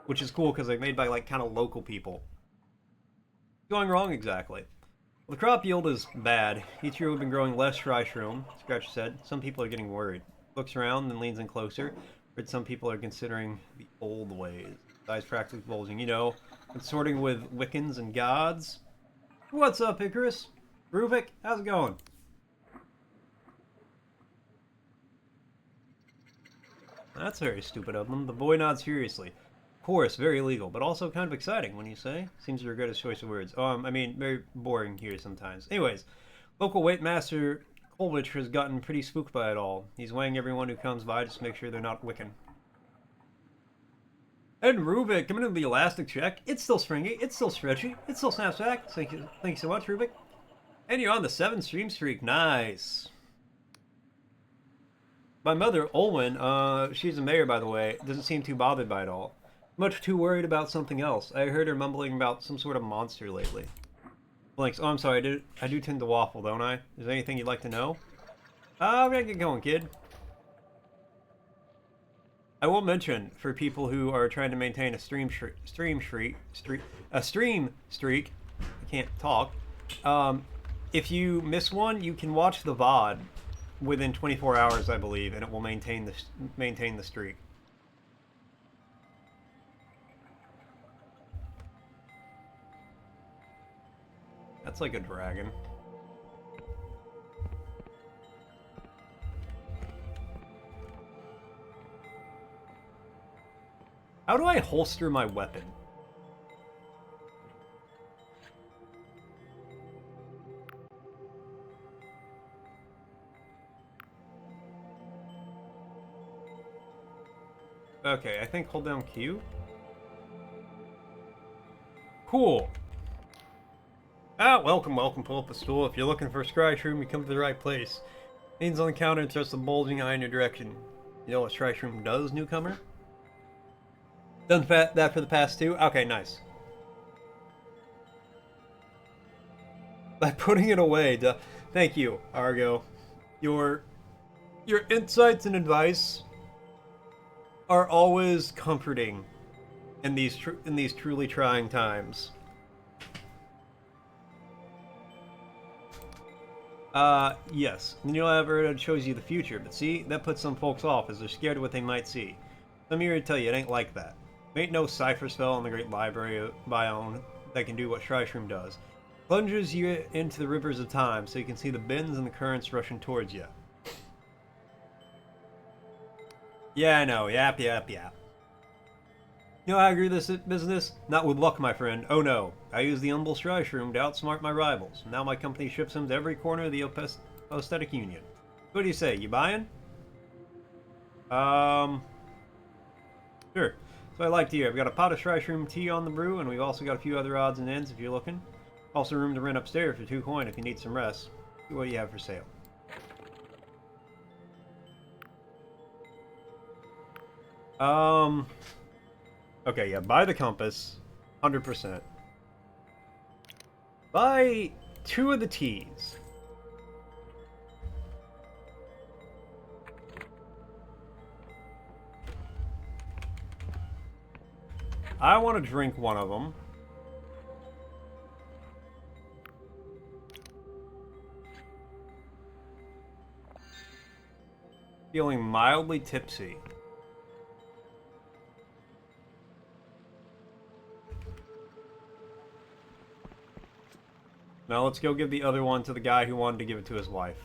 which is cool because they're made by like kind of local people. What's going wrong exactly? Well, the crop yield is bad. Each year we've been growing less shroom. Scratch said. Some people are getting worried. Looks around and leans in closer. But some people are considering the old ways. Eyes practically bulging, you know, consorting with Wiccans and gods. What's up, Icarus? Ruvik, how's it going? That's very stupid of them. The boy nods furiously. Of course, very illegal, but also kind of exciting, when you say? Seems to regret his choice of words. I mean, very boring here sometimes. Anyways, local weight master Kolvich has gotten pretty spooked by it all. He's weighing everyone who comes by just to make sure they're not Wiccan. And Rubik, coming in the elastic check. It's still springy, it's still stretchy, it still snaps back. Thank you so much, Rubik. And you're on the 7 stream streak. Nice. My mother, Olwen, she's a mayor, by the way, doesn't seem too bothered by it all. Much too worried about something else. I heard her mumbling about some sort of monster lately. Blanks. Oh, I'm sorry. I do tend to waffle, don't I? Is there anything you'd like to know? We're gonna get going, kid. I will mention, for people who are trying to maintain a stream streak, I can't talk. If you miss one, you can watch the VOD within 24 hours, I believe, and it will maintain the streak. That's like a dragon. How do I holster my weapon? Okay, I think hold down Q. Cool. Welcome. Pull up a stool. If you're looking for a scry shroom, you come to the right place. Leans on the counter and thrusts a bulging eye in your direction. You know what scry shroom does, newcomer? Done that for the past 2? Okay, nice. By putting it away, thank you, Argo. Your insights and advice are always comforting in these truly trying times. Yes. And you'll have it shows you the future, but see, that puts some folks off as they're scared of what they might see. I'm here to tell you, it ain't like that. There ain't no cipher spell in the great library of Bione that can do what Shryshroom does. Plunges you into the rivers of time so you can see the bends and the currents rushing towards you. Yeah, I know. Yap. You know how I grew this business? Not with luck, my friend. Oh no. I use the humble Shryshroom to outsmart my rivals. Now my company ships him to every corner of the Aesthetic Union. What do you say? You buying? Sure. So I like to hear. I've got a pot of Shryshroom tea on the brew, and we've also got a few other odds and ends if you're looking. Also room to rent upstairs for 2 coin if you need some rest. What do you have for sale? Okay, yeah, buy the compass. 100%. Buy 2 of the teas. I want to drink one of them. Feeling mildly tipsy. Now let's go give the other one to the guy who wanted to give it to his wife.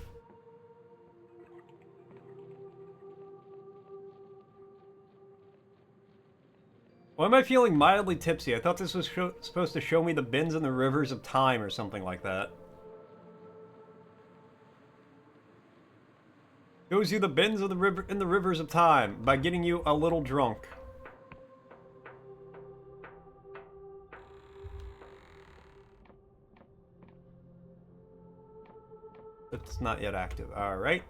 Why am I feeling mildly tipsy? I thought this was supposed to show me the bins and the rivers of time or something like that. Shows you the bins of the river in the rivers of time by getting you a little drunk. It's not yet active. Alright.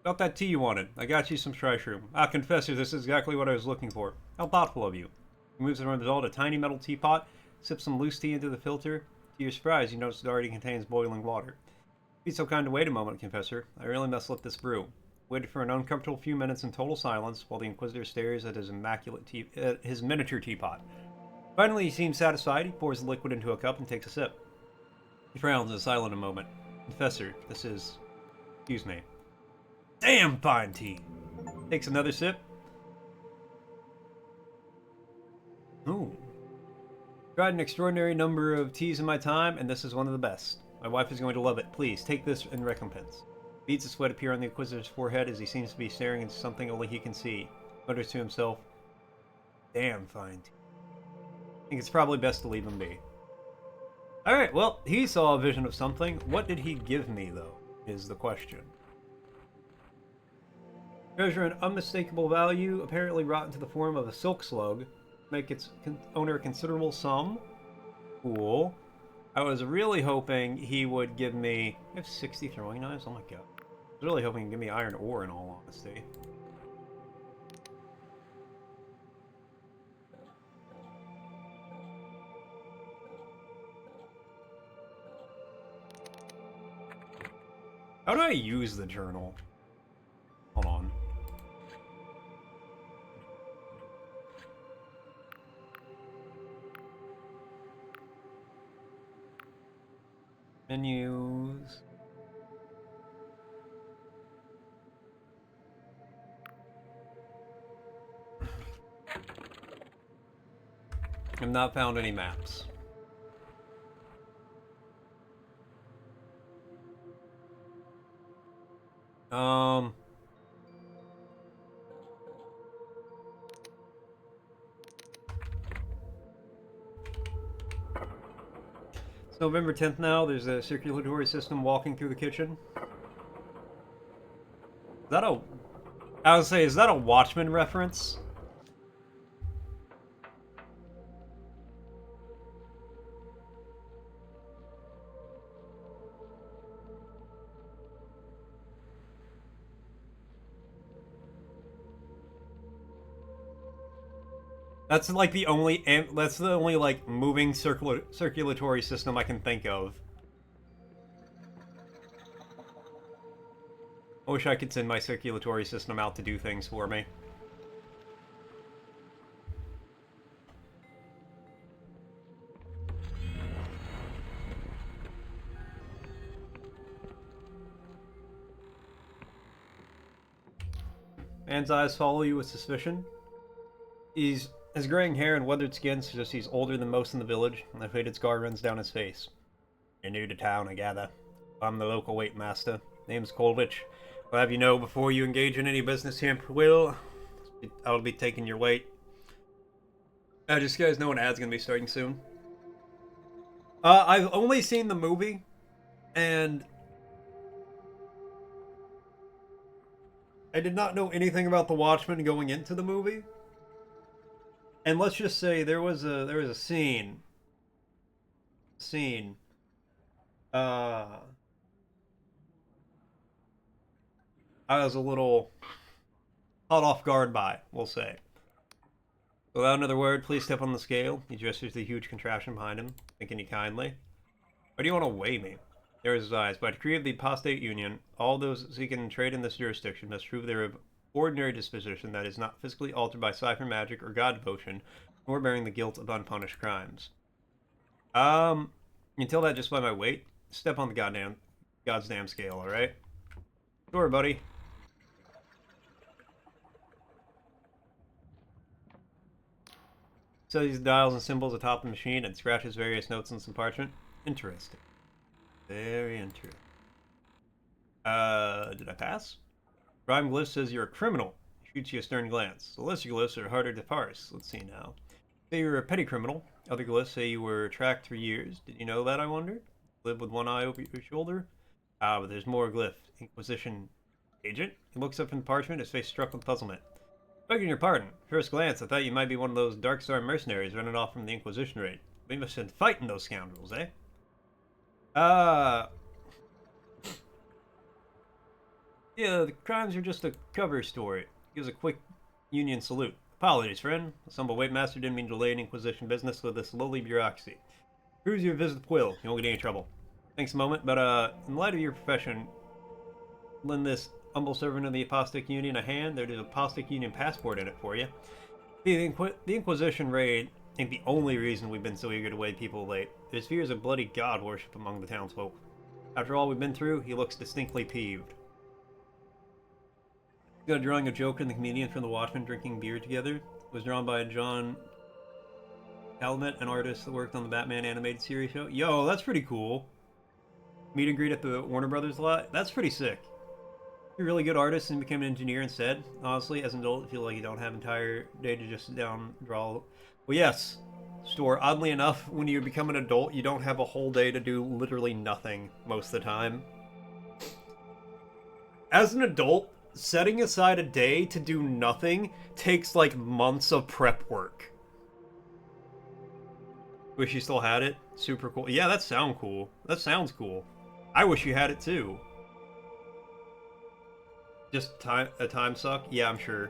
About that tea you wanted. I got you some mushroom. Ah, Confessor, this is exactly what I was looking for. How thoughtful of you. He moves around the a tiny metal teapot, sips some loose tea into the filter. To your surprise, you notice it already contains boiling water. Be so kind to wait a moment, Confessor. I really must let this brew. Waited for an uncomfortable few minutes in total silence while the Inquisitor stares at his his miniature teapot. Finally, he seems satisfied. He pours the liquid into a cup and takes a sip. He frowns and is silent a moment. Confessor, this is... Excuse me. Damn fine tea! Takes another sip. Ooh. Tried an extraordinary number of teas in my time, and this is one of the best. My wife is going to love it. Please, take this in recompense. Beads of sweat appear on the Inquisitor's forehead as he seems to be staring into something only he can see. Mutters to himself, damn fine tea. I think it's probably best to leave him be. Alright, well, he saw a vision of something. What did he give me, though, is the question. Treasure an unmistakable value, apparently wrought into the form of a silk slug. Make its owner a considerable sum. Cool. I was really hoping he would give me... I have 60 throwing knives? Oh my god. I was really hoping he'd give me iron ore, in all honesty. How do I use the journal? Hold on. Menus. I've not found any maps. It's November 10th now. There's a circulatory system walking through the kitchen. Is that a... I would say, is that a Watchmen reference? That's like the only like moving circulatory system I can think of. I wish I could send my circulatory system out to do things for me. Man's eyes follow you with suspicion. His graying hair and weathered skin suggests he's older than most in the village, and a faded scar runs down his face. You're new to town, I gather. I'm the local weight master. Name's Kolvich. I'll have you know before you engage in any business here, I'll be taking your weight. Just so you guys know, an ad's gonna be starting soon. I've only seen the movie, and I did not know anything about the Watchmen going into the movie. And let's just say there was a scene. I was a little caught off guard by, we'll say. Without another word, please step on the scale. He gestures the huge contraption behind him, thanking you kindly. Why do you want to weigh me? There is his eyes. By decree of the apostate union, all those seeking trade in this jurisdiction must prove their ordinary disposition that is not physically altered by cipher magic or god devotion, nor bearing the guilt of unpunished crimes. You can tell that just by my weight. Step on the God's damn scale, alright? Sure, buddy. So these dials and symbols atop the machine and scratches various notes on some parchment. Interesting. Very interesting. Did I pass? Rhyme glyph says you're a criminal. Shoots you a stern glance. Celestial glyphs are harder to parse. Let's see now. Say you're a petty criminal. Other glyphs say you were tracked for years. Did you know that, I wonder? Live with one eye over your shoulder? Ah, but there's more glyph. Inquisition agent? He looks up from the parchment, his face struck with puzzlement. Begging your pardon. First glance, I thought you might be one of those Dark Star mercenaries running off from the Inquisition raid. We must have been fighting those scoundrels, eh? Yeah, the crimes are just a cover story. Gives a quick Union salute. Apologies, friend. The humble Waitmaster didn't mean to delay an Inquisition business with this lowly bureaucracy. Here's your visit to Quill. You won't get any trouble. Thanks a moment, but in light of your profession, lend this humble servant of the Apostate Union a hand. There's an Apostate Union passport in it for you. The Inquisition raid ain't the only reason we've been so eager to wade people late. There's fears of bloody god worship among the townsfolk. After all we've been through, he looks distinctly peeved. Got a drawing of Joker and the comedian from The Watchmen drinking beer together. It was drawn by John Calumet, an artist that worked on the Batman animated series show. Yo, that's pretty cool. Meet and greet at the Warner Brothers lot. That's pretty sick. You're a really good artist and became an engineer instead. Honestly, as an adult, I feel like you don't have an entire day to just sit down and draw. Well, yes, Store. Oddly enough, when you become an adult, you don't have a whole day to do literally nothing most of the time. As an adult, setting aside a day to do nothing takes like months of prep work. Wish you still had it. Super cool. Yeah, that sounds cool. That sounds cool. I wish you had it too. Just a time suck? Yeah, I'm sure.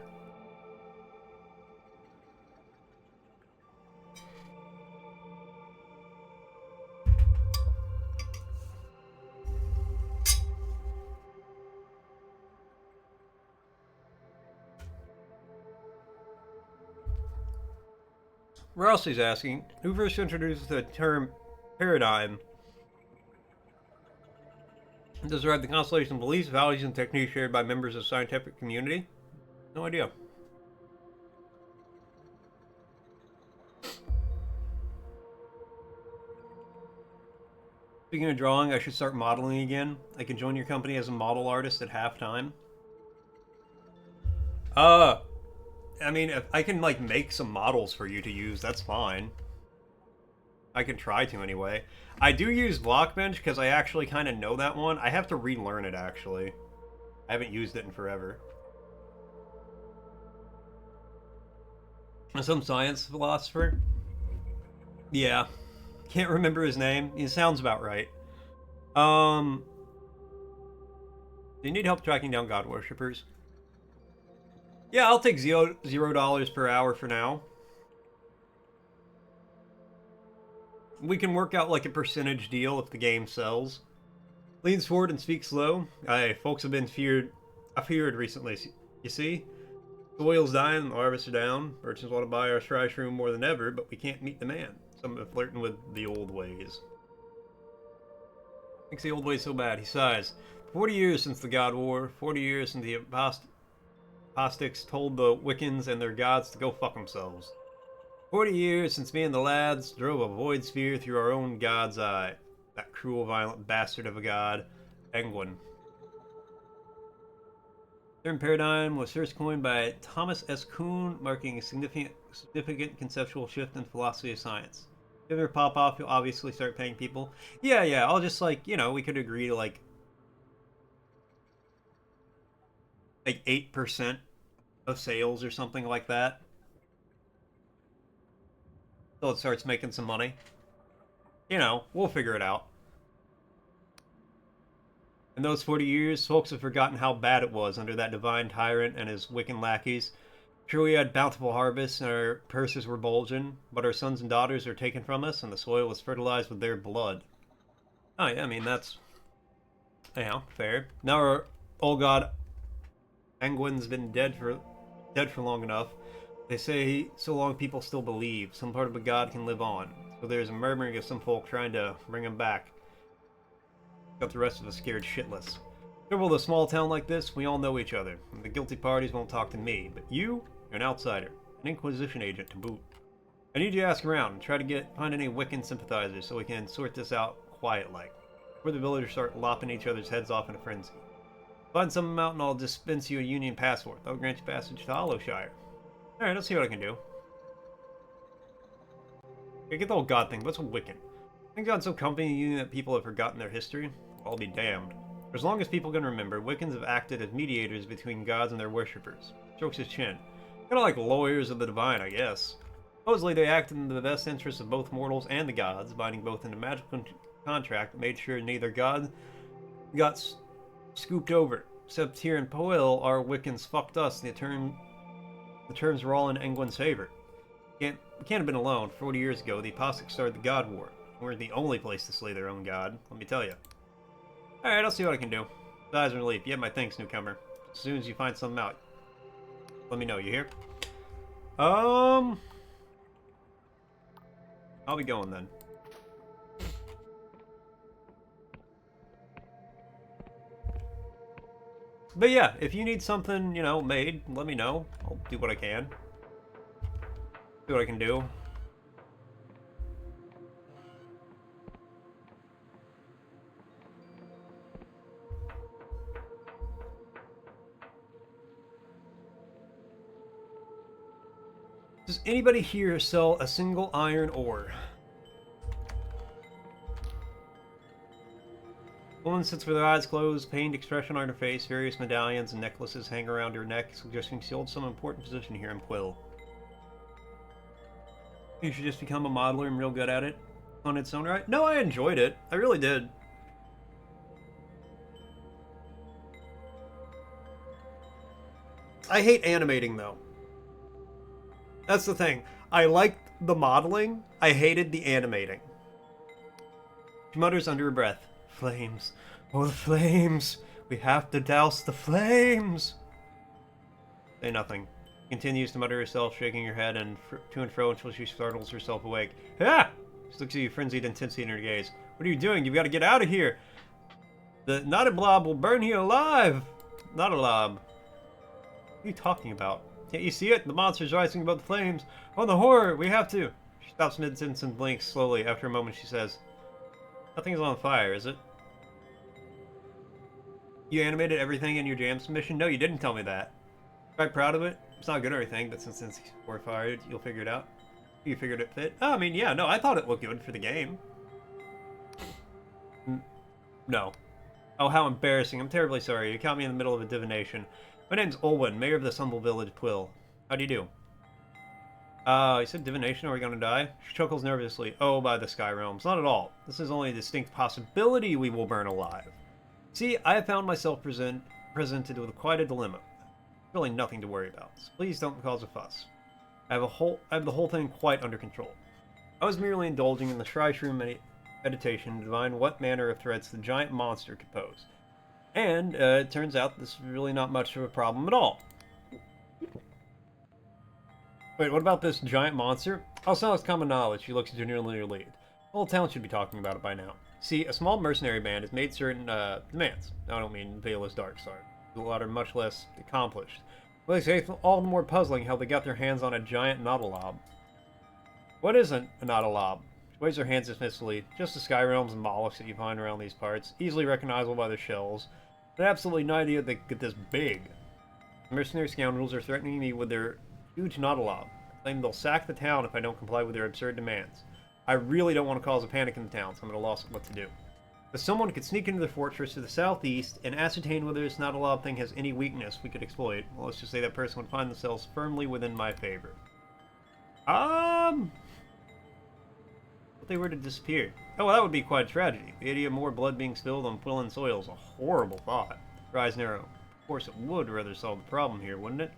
Rossi's asking, who first introduced the term paradigm? Describe the constellation of beliefs, values, and techniques shared by members of the scientific community? No idea. Speaking of drawing, I should start modeling again. I can join your company as a model artist at halftime. I mean, if I can, like, make some models for you to use, that's fine. I can try to, anyway. I do use Blockbench, because I actually kind of know that one. I have to relearn it, actually. I haven't used it in forever. Some science philosopher? Yeah. Can't remember his name. He sounds about right. Do you need help tracking down god worshippers? Yeah, I'll take $0 per hour for now. We can work out like a percentage deal if the game sells. Leans forward and speaks slow. Aye, folks have been feared recently. You see? The oil's dying, the harvests are down. Merchants want to buy our trash room more than ever, but we can't meet demand. Some are flirting with the old ways. Thinks the old ways so bad. He sighs. 40 years since the God War. 40 years since the apostates told the Wiccans and their gods to go fuck themselves. 40 years since me and the lads drove a void sphere through our own god's eye. That cruel, violent bastard of a god, Penguin. The term paradigm was first coined by Thomas S. Kuhn, marking a significant conceptual shift in philosophy of science. If it ever pop off, you'll obviously start paying people. Yeah, I'll just, like, you know, we could agree to, like 8% of sales or something like that. So it starts making some money. You know, we'll figure it out. In those 40 years, folks have forgotten how bad it was under that divine tyrant and his Wiccan lackeys. Sure, we had bountiful harvests and our purses were bulging, but our sons and daughters are taken from us and the soil was fertilized with their blood. Oh yeah, I mean, that's, you know, fair. Now our old god Penguin's been dead for long enough. They say so long people still believe, some part of a god can live on. So there's a murmuring of some folk trying to bring him back. Got the rest of us scared shitless. Trouble with a small town like this, we all know each other. And the guilty parties won't talk to me, but you're an outsider, an Inquisition agent to boot. I need you to ask around and try to find any Wiccan sympathizers so we can sort this out quiet-like. Before the villagers start lopping each other's heads off in a frenzy. Find some out and I'll dispense you a Union passport. That'll grant you passage to Hollowshire. Alright, let's see what I can do. I get the whole god thing, what's a Wiccan? I think God's so comfy in the Union that people have forgotten their history. I'll be damned. For as long as people can remember, Wiccans have acted as mediators between gods and their worshippers. Strokes his chin. Kinda like lawyers of the divine, I guess. Supposedly they acted in the best interests of both mortals and the gods, binding both in a magical contract that made sure neither god got scooped over. Except here in Poil, our Wiccans fucked us. The terms were all in England's favor. We can't have been alone. 40 years ago, the Apostates started the God War. We weren't the only place to slay their own god, let me tell you. Alright, I'll see what I can do. Sighs and relief. You have my thanks, newcomer. As soon as you find something out, let me know, you hear? I'll be going then. But yeah, if you need something, you know, made, let me know. I'll do what I can. See what I can do. Does anybody here sell a single iron ore? Woman sits with her eyes closed, pained expression on her face. Various medallions and necklaces hang around her neck, suggesting she holds some important position here in Quill. You should just become a modeler and real good at it on its own right. No, I enjoyed it. I really did. I hate animating, though. That's the thing. I liked the modeling. I hated the animating. She mutters under her breath. Flames. Oh, the flames. We have to douse the flames. Say nothing. Continues to mutter herself, shaking her head and to and fro until she startles herself awake. Ah! She looks at you, frenzied intensity in her gaze. What are you doing? You've got to get out of here. The knotted blob will burn you alive. Not a blob. What are you talking about? Can't you see it? The monster's rising above the flames. Oh, the horror! We have to. She stops mid-sentence and blinks slowly. After a moment, she says, "Nothing's on fire, is it?" You animated everything in your jam submission? No, you didn't tell me that. Quite proud of it. It's not good or anything, but since we're fired, you'll figure it out. You figured it fit? Oh, I mean, yeah, no, I thought it looked good for the game. No. Oh, how embarrassing. I'm terribly sorry. You caught me in the middle of a divination. My name's Olwen, mayor of this humble village, Quill. How do you do? You said divination, are we gonna die? She chuckles nervously. Oh, by the sky realms. Not at all. This is only a distinct possibility we will burn alive. See, I have found myself presented with quite a dilemma. Really nothing to worry about, so please don't cause a fuss. I have the whole thing quite under control. I was merely indulging in the Shryshroom meditation to divine what manner of threats the giant monster could pose. And, it turns out this is really not much of a problem at all. Wait, what about this giant monster? Also, it's common knowledge. She looks genuinely relieved. The whole town should be talking about it by now. See, a small mercenary band has made certain, demands. I don't mean Veil is dark, sorry. A lot are much less accomplished. Well, they say it's all the more puzzling how they got their hands on a giant Nautilob. What is a Nautilob? She waves her hands dismissively. Just the sky realms and mollusks that you find around these parts, easily recognizable by their shells. But absolutely no idea they get this big. The mercenary scoundrels are threatening me with their huge Nautilob, claiming they'll sack the town if I don't comply with their absurd demands. I really don't want to cause a panic in the town, so I'm at a loss of what to do. If someone could sneak into the fortress to the southeast and ascertain whether this Nautilob thing has any weakness we could exploit, well, let's just say that person would find themselves firmly within my favor. If they were to disappear. Oh, well, that would be quite a tragedy. The idea of more blood being spilled on Quillen soil is a horrible thought. Her eyes narrow. Of course it would rather solve the problem here, wouldn't it?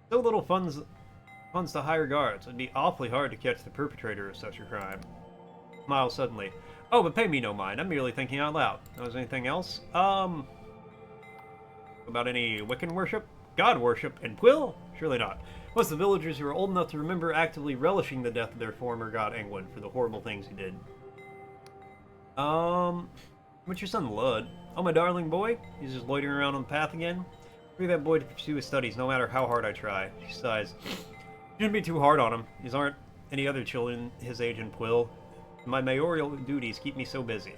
So little funds to hire guards. It'd be awfully hard to catch the perpetrator of such a crime. Smile suddenly. Oh, but pay me no mind. I'm merely thinking out loud. Knows anything else? About any Wiccan worship? God worship and Quill? Surely not. Plus the villagers who are old enough to remember actively relishing the death of their former god Engwin for the horrible things he did. What's your son, Lud? Oh, my darling boy? He's just loitering around on the path again? Free that boy to pursue his studies, no matter how hard I try. She sighs. Shouldn't be too hard on him. These aren't any other children his age in Quill. My mayoral duties keep me so busy.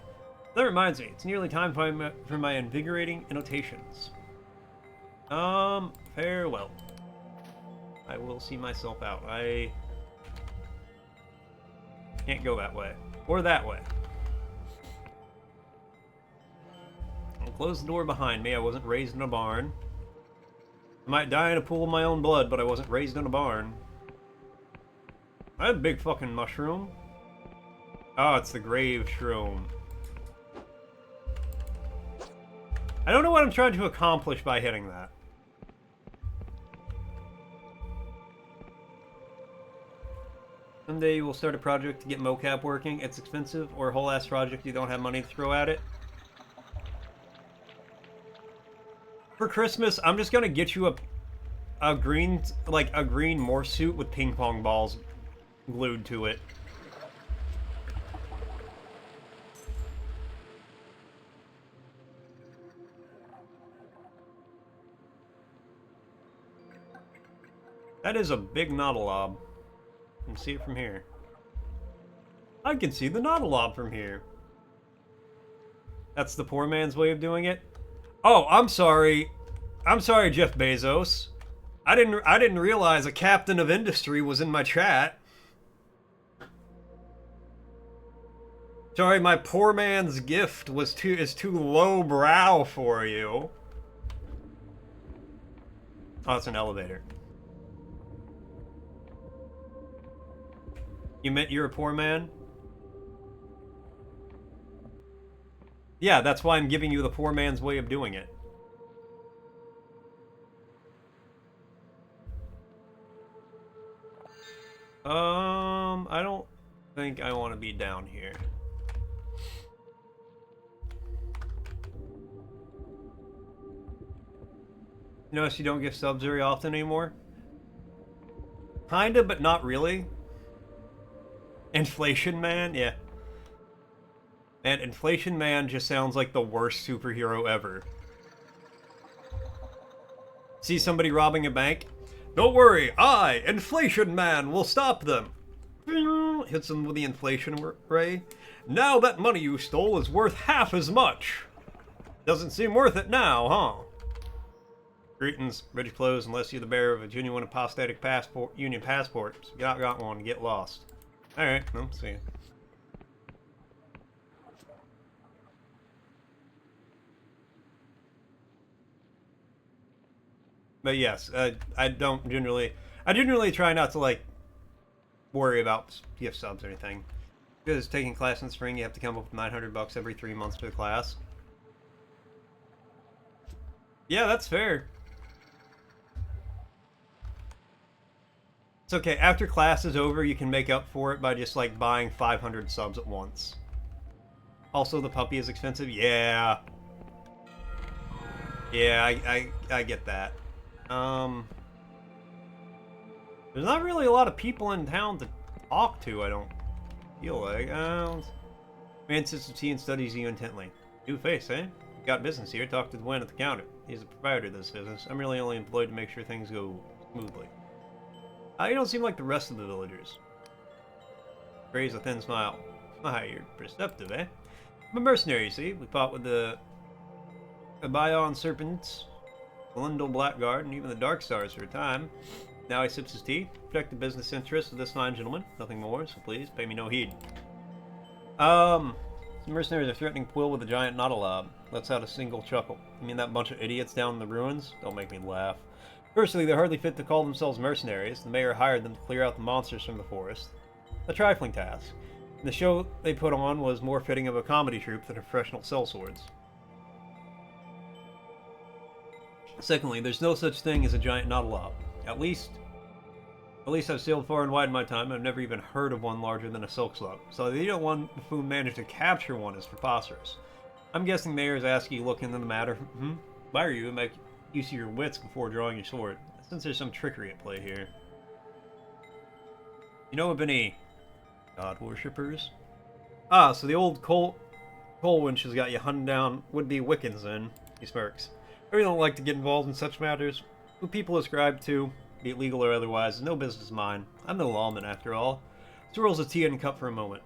That reminds me, it's nearly time for my invigorating annotations. Farewell. I will see myself out. I can't go that way. Or that way. I'll close the door behind me. I wasn't raised in a barn. I might die in a pool of my own blood, but I wasn't raised in a barn. I had a big fucking mushroom. Oh, it's the grave shroom. I don't know what I'm trying to accomplish by hitting that. Someday we'll start a project to get mocap working. It's expensive, or a whole ass project you don't have money to throw at it. For Christmas, I'm just gonna get you a green morph suit with ping pong balls glued to it. That is a big Nautilob. You can see it from here. I can see the Nautilob from here. That's the poor man's way of doing it. Oh, I'm sorry. I'm sorry, Jeff Bezos. I didn't realize a captain of industry was in my chat. Sorry, my poor man's gift is too lowbrow for you. Oh, it's an elevator. You meant you're a poor man? Yeah, that's why I'm giving you the poor man's way of doing it. I don't think I want to be down here. You notice you don't get subs very often anymore? Kinda, but not really. Inflation Man? Yeah. Man, Inflation Man just sounds like the worst superhero ever. See somebody robbing a bank? Don't worry, I, Inflation Man, will stop them. Hits them with the inflation ray. Now that money you stole is worth half as much. Doesn't seem worth it now, huh? Greetings, rich clothes, unless you're the bearer of a genuine apostatic union passport. So if you not got one, get lost. Alright, well, see you. But yes, I generally try not to, like, worry about gift subs or anything. Because taking class in spring, you have to come up with $900 every 3 months for the class. Yeah, that's fair. It's okay, after class is over, you can make up for it by just, like, buying 500 subs at once. Also, the puppy is expensive. Yeah. Yeah, I get that. There's not really a lot of people in town to talk to, I don't feel like. Man sits with tea and studies you intently. New face, eh? Got business here, talk to Gwen at the counter. He's the proprietor of this business. I'm really only employed to make sure things go smoothly. You don't seem like the rest of the villagers. Raise a thin smile. Ah, you're perceptive, eh? I'm a mercenary, you see. We fought with the Bion Serpents, the Lindel Blackguard, and even the Dark Stars for a time. Now he sips his tea. Protect the business interests of this fine gentleman. Nothing more, so please pay me no heed. Some mercenaries are threatening Quill with a giant Nautilob. Lets out a single chuckle. You mean that bunch of idiots down in the ruins? Don't make me laugh. Firstly, they're hardly fit to call themselves mercenaries. The mayor hired them to clear out the monsters from the forest. A trifling task. And the show they put on was more fitting of a comedy troupe than a professional sellswords. Secondly, there's no such thing as a giant Nautilob. At least I've sailed far and wide in my time, and I've never even heard of one larger than a silk slug. So the idea one who managed to capture one is preposterous. I'm guessing the mayor is asking you to look into the matter. Why are you use of your wits before drawing your sword. Since there's some trickery at play here. You know of any god worshippers? Ah, so the old coal winch has got you hunting down would-be Wiccans then. He smirks. I really don't like to get involved in such matters. Who people ascribe to, be it legal or otherwise, is no business of mine. I'm no lawman, after all. Swirls his tea in a cup for a moment.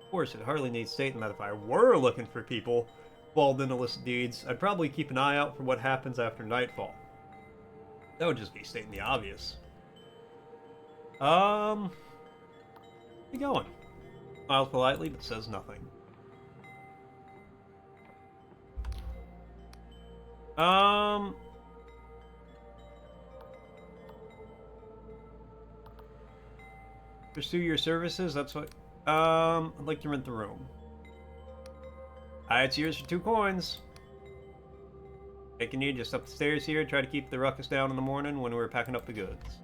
Of course, it hardly needs stating that if I were looking for people involved in illicit deeds, I'd probably keep an eye out for what happens after nightfall. That would just be stating the obvious. Where you going? Smiles politely, but says nothing. Pursue your services, that's what... I'd like to rent the room. It's yours for 2 coins. Taking you just up the stairs here, try to keep the ruckus down in the morning when we're packing up the goods.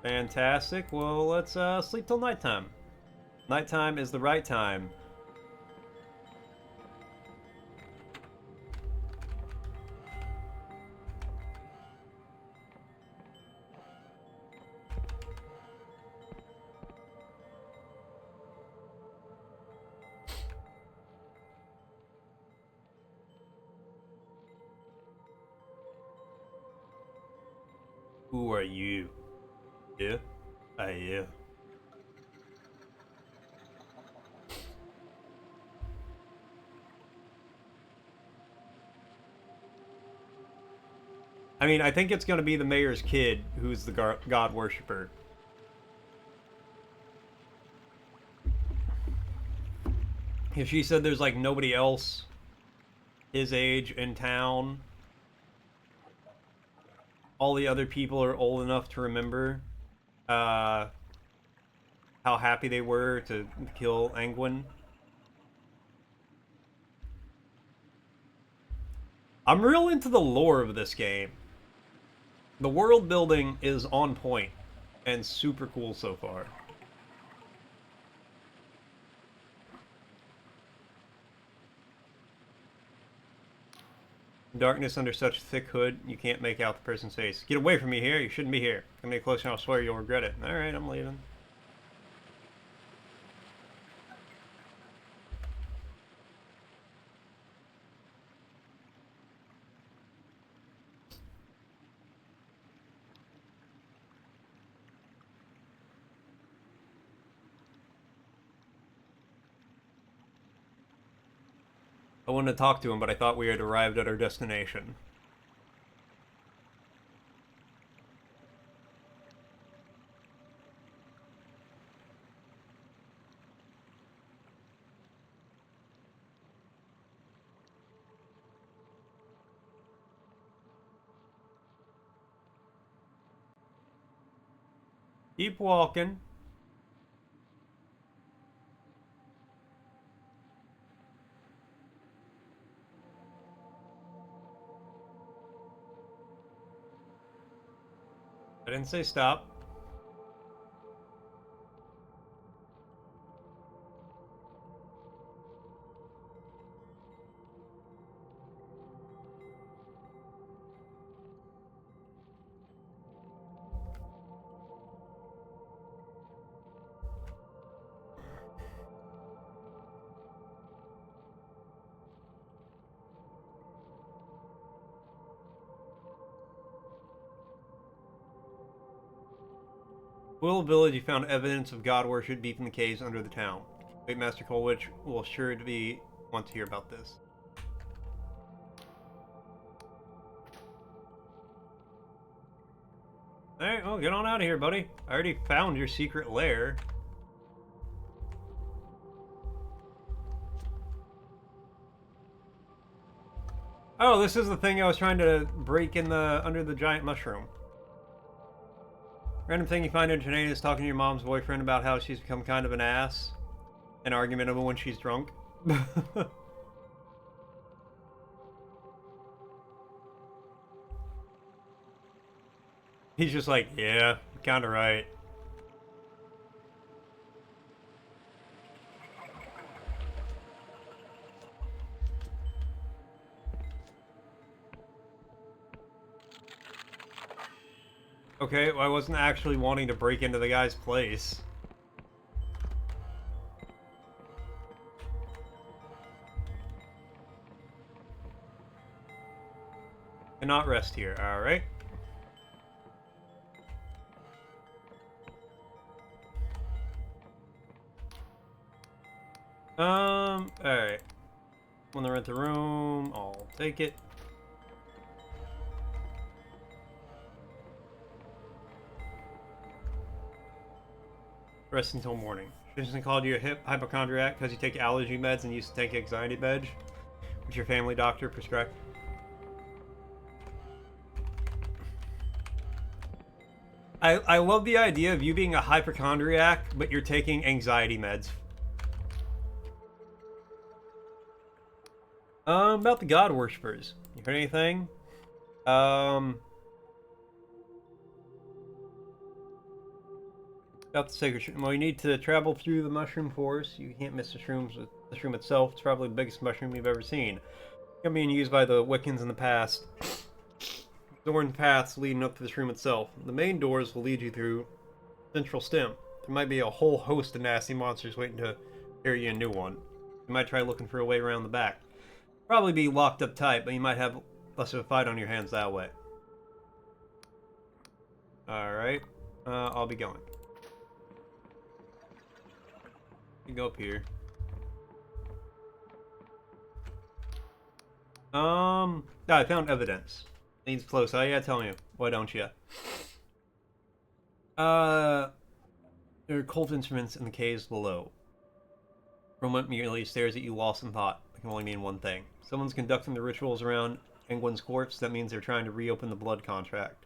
Fantastic. Well, let's sleep till nighttime. Nighttime is the right time. Who are you? Yeah? Yeah. I mean, I think it's going to be the mayor's kid who's the god worshipper. If she said there's like nobody else his age in town, all the other people are old enough to remember how happy they were to kill Angwin. I'm real into the lore of this game. The world building is on point and super cool so far. Darkness under such a thick hood, you can't make out the person's face. Get away from me here, you shouldn't be here. Come any closer and I'll swear you'll regret it. Alright, I'm leaving. I wanted to talk to him, but I thought we had arrived at our destination. Keep walking. I didn't say stop. Will Village, you found evidence of god worship deep in the caves under the town. Wait, Master Colwich will sure to be want to hear about this. Alright, well, get on out of here, buddy. I already found your secret lair. Oh, this is the thing I was trying to break in the under the giant mushroom. Random thing you find entertaining is talking to your mom's boyfriend about how she's become kind of an ass and argumentable when she's drunk. He's just like, yeah, kinda right. Okay, well, I wasn't actually wanting to break into the guy's place. Cannot rest here, alright. Alright. Want to rent a room? I'll take it. Rest until morning. Physician called you a hypochondriac because you take allergy meds and used to take anxiety meds, which your family doctor prescribed. I love the idea of you being a hypochondriac, but you're taking anxiety meds. About the god worshippers. You heard anything? About the sacred shroom. Well, you need to travel through the mushroom forest. You can't miss the shrooms. The shroom itself. It's probably the biggest mushroom you've ever seen. It's being used by the Wiccans in the past. Thorn paths leading up to the shroom itself. The main doors will lead you through central stem. There might be a whole host of nasty monsters waiting to carry you a new one. You might try looking for a way around the back. Probably be locked up tight, but you might have less of a fight on your hands that way. Alright. I'll be going. You go up here. I found evidence. Leads close. Oh yeah, tell me. Why don't you? There are cold instruments in the caves below. From what merely stares at you lost in thought. It can only mean one thing. Someone's conducting the rituals around Engwyn's corpse. That means they're trying to reopen the blood contract.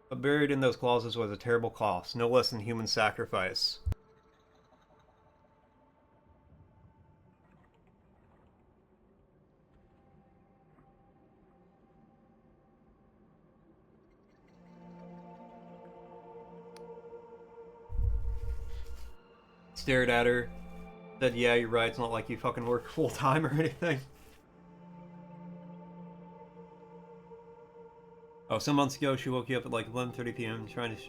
But buried in those clauses was a terrible cost, no less than human sacrifice. Stared at her, said, yeah, you're right, it's not like you fucking work full-time or anything. Oh, some months ago, she woke you up at like 11:30 p.m. trying to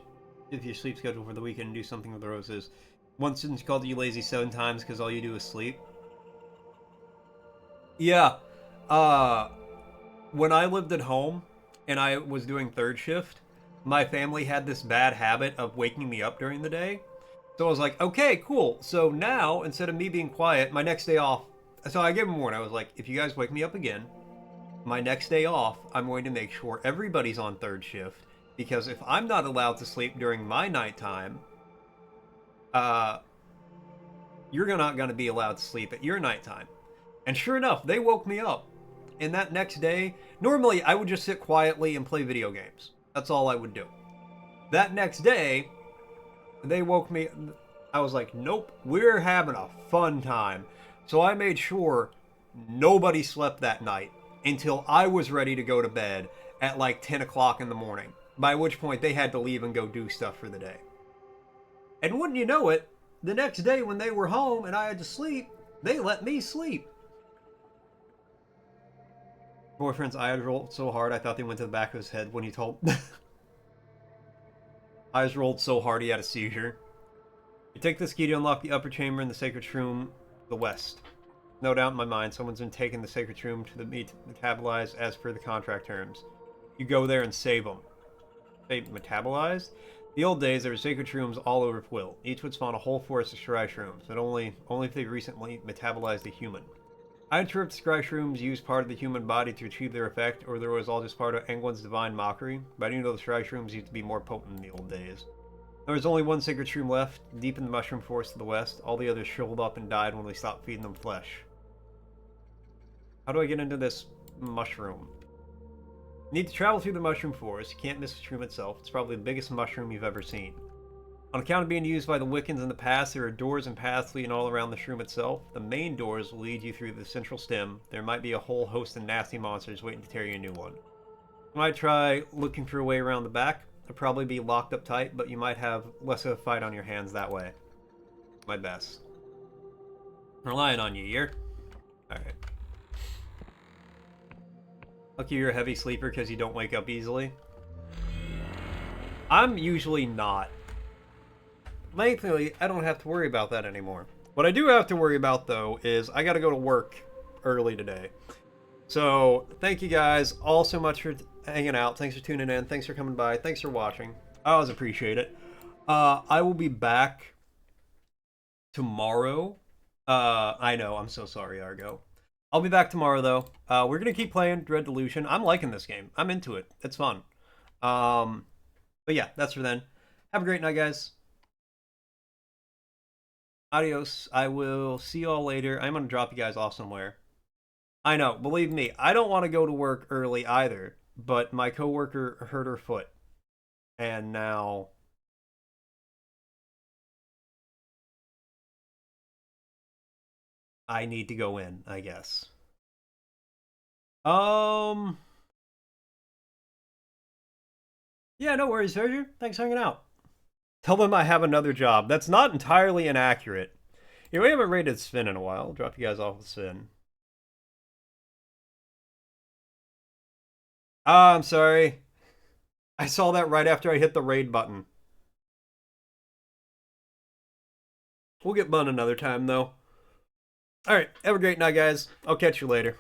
shift your sleep schedule for the weekend and do something with the roses. Once she called you lazy 7 times because all you do is sleep. Yeah, when I lived at home and I was doing third shift, my family had this bad habit of waking me up during the day. So I was like, okay, cool. So now, instead of me being quiet, my next day off, so I gave them a warning. I was like, if you guys wake me up again, my next day off, I'm going to make sure everybody's on third shift. Because if I'm not allowed to sleep during my nighttime, you're not going to be allowed to sleep at your nighttime. And sure enough, they woke me up. And that next day, normally I would just sit quietly and play video games. That's all I would do. That next day, they woke me. I was like, nope, we're having a fun time. So I made sure nobody slept that night until I was ready to go to bed at like 10 o'clock in the morning. By which point they had to leave and go do stuff for the day. And wouldn't you know it, the next day when they were home and I had to sleep, they let me sleep. Boyfriend's eyes rolled so hard I thought they went to the back of his head when he told... Eyes rolled so hard he had a seizure. You take this key to unlock the upper chamber in the sacred shroom, the west. No doubt in my mind, someone's been taking the sacred shroom to the metabolize as per the contract terms. You go there and save them. They metabolized? The old days, there were sacred shrooms all over Quill. Each would spawn a whole forest of scry shrooms, but only if they recently metabolized a human. I'm sure if the scry shrooms used part of the human body to achieve their effect, or there was all just part of Engwyn's divine mockery, but I do know the scry shrooms used to be more potent in the old days. There was only one sacred shroom left, deep in the mushroom forest to the west. All the others shriveled up and died when we stopped feeding them flesh. How do I get into this mushroom? You need to travel through the mushroom forest. You can't miss the shroom itself. It's probably the biggest mushroom you've ever seen. On account of being used by the Wiccans in the past, there are doors and paths leading all around the shroom itself. The main doors will lead you through the central stem. There might be a whole host of nasty monsters waiting to tear you a new one. You might try looking for a way around the back. It'll probably be locked up tight, but you might have less of a fight on your hands that way. My best. I'm relying on you, Year. Alright. Lucky you're a heavy sleeper because you don't wake up easily. I'm usually not. Thankfully, I don't have to worry about that anymore. What I do have to worry about, though, is I gotta go to work early today. So, thank you guys all so much for hanging out. Thanks for tuning in. Thanks for coming by. Thanks for watching. I always appreciate it. I will be back tomorrow. I know, I'm so sorry, Argo. I'll be back tomorrow, though. We're gonna keep playing Dread Delusion. I'm liking this game. I'm into it. It's fun. But yeah, that's for then. Have a great night, guys. Adios. I will see you all later. I'm gonna drop you guys off somewhere. I know, believe me, I don't want to go to work early either, but my coworker hurt her foot. And now I need to go in, I guess. Um yeah, no worries, Serger. Thanks for hanging out. Tell them I have another job. That's not entirely inaccurate. Yeah, we haven't rated Sven in a while. I'll drop you guys off with Sven. Ah, I'm sorry. I saw that right after I hit the raid button. We'll get Bun another time, though. Alright, have a great night, guys. I'll catch you later.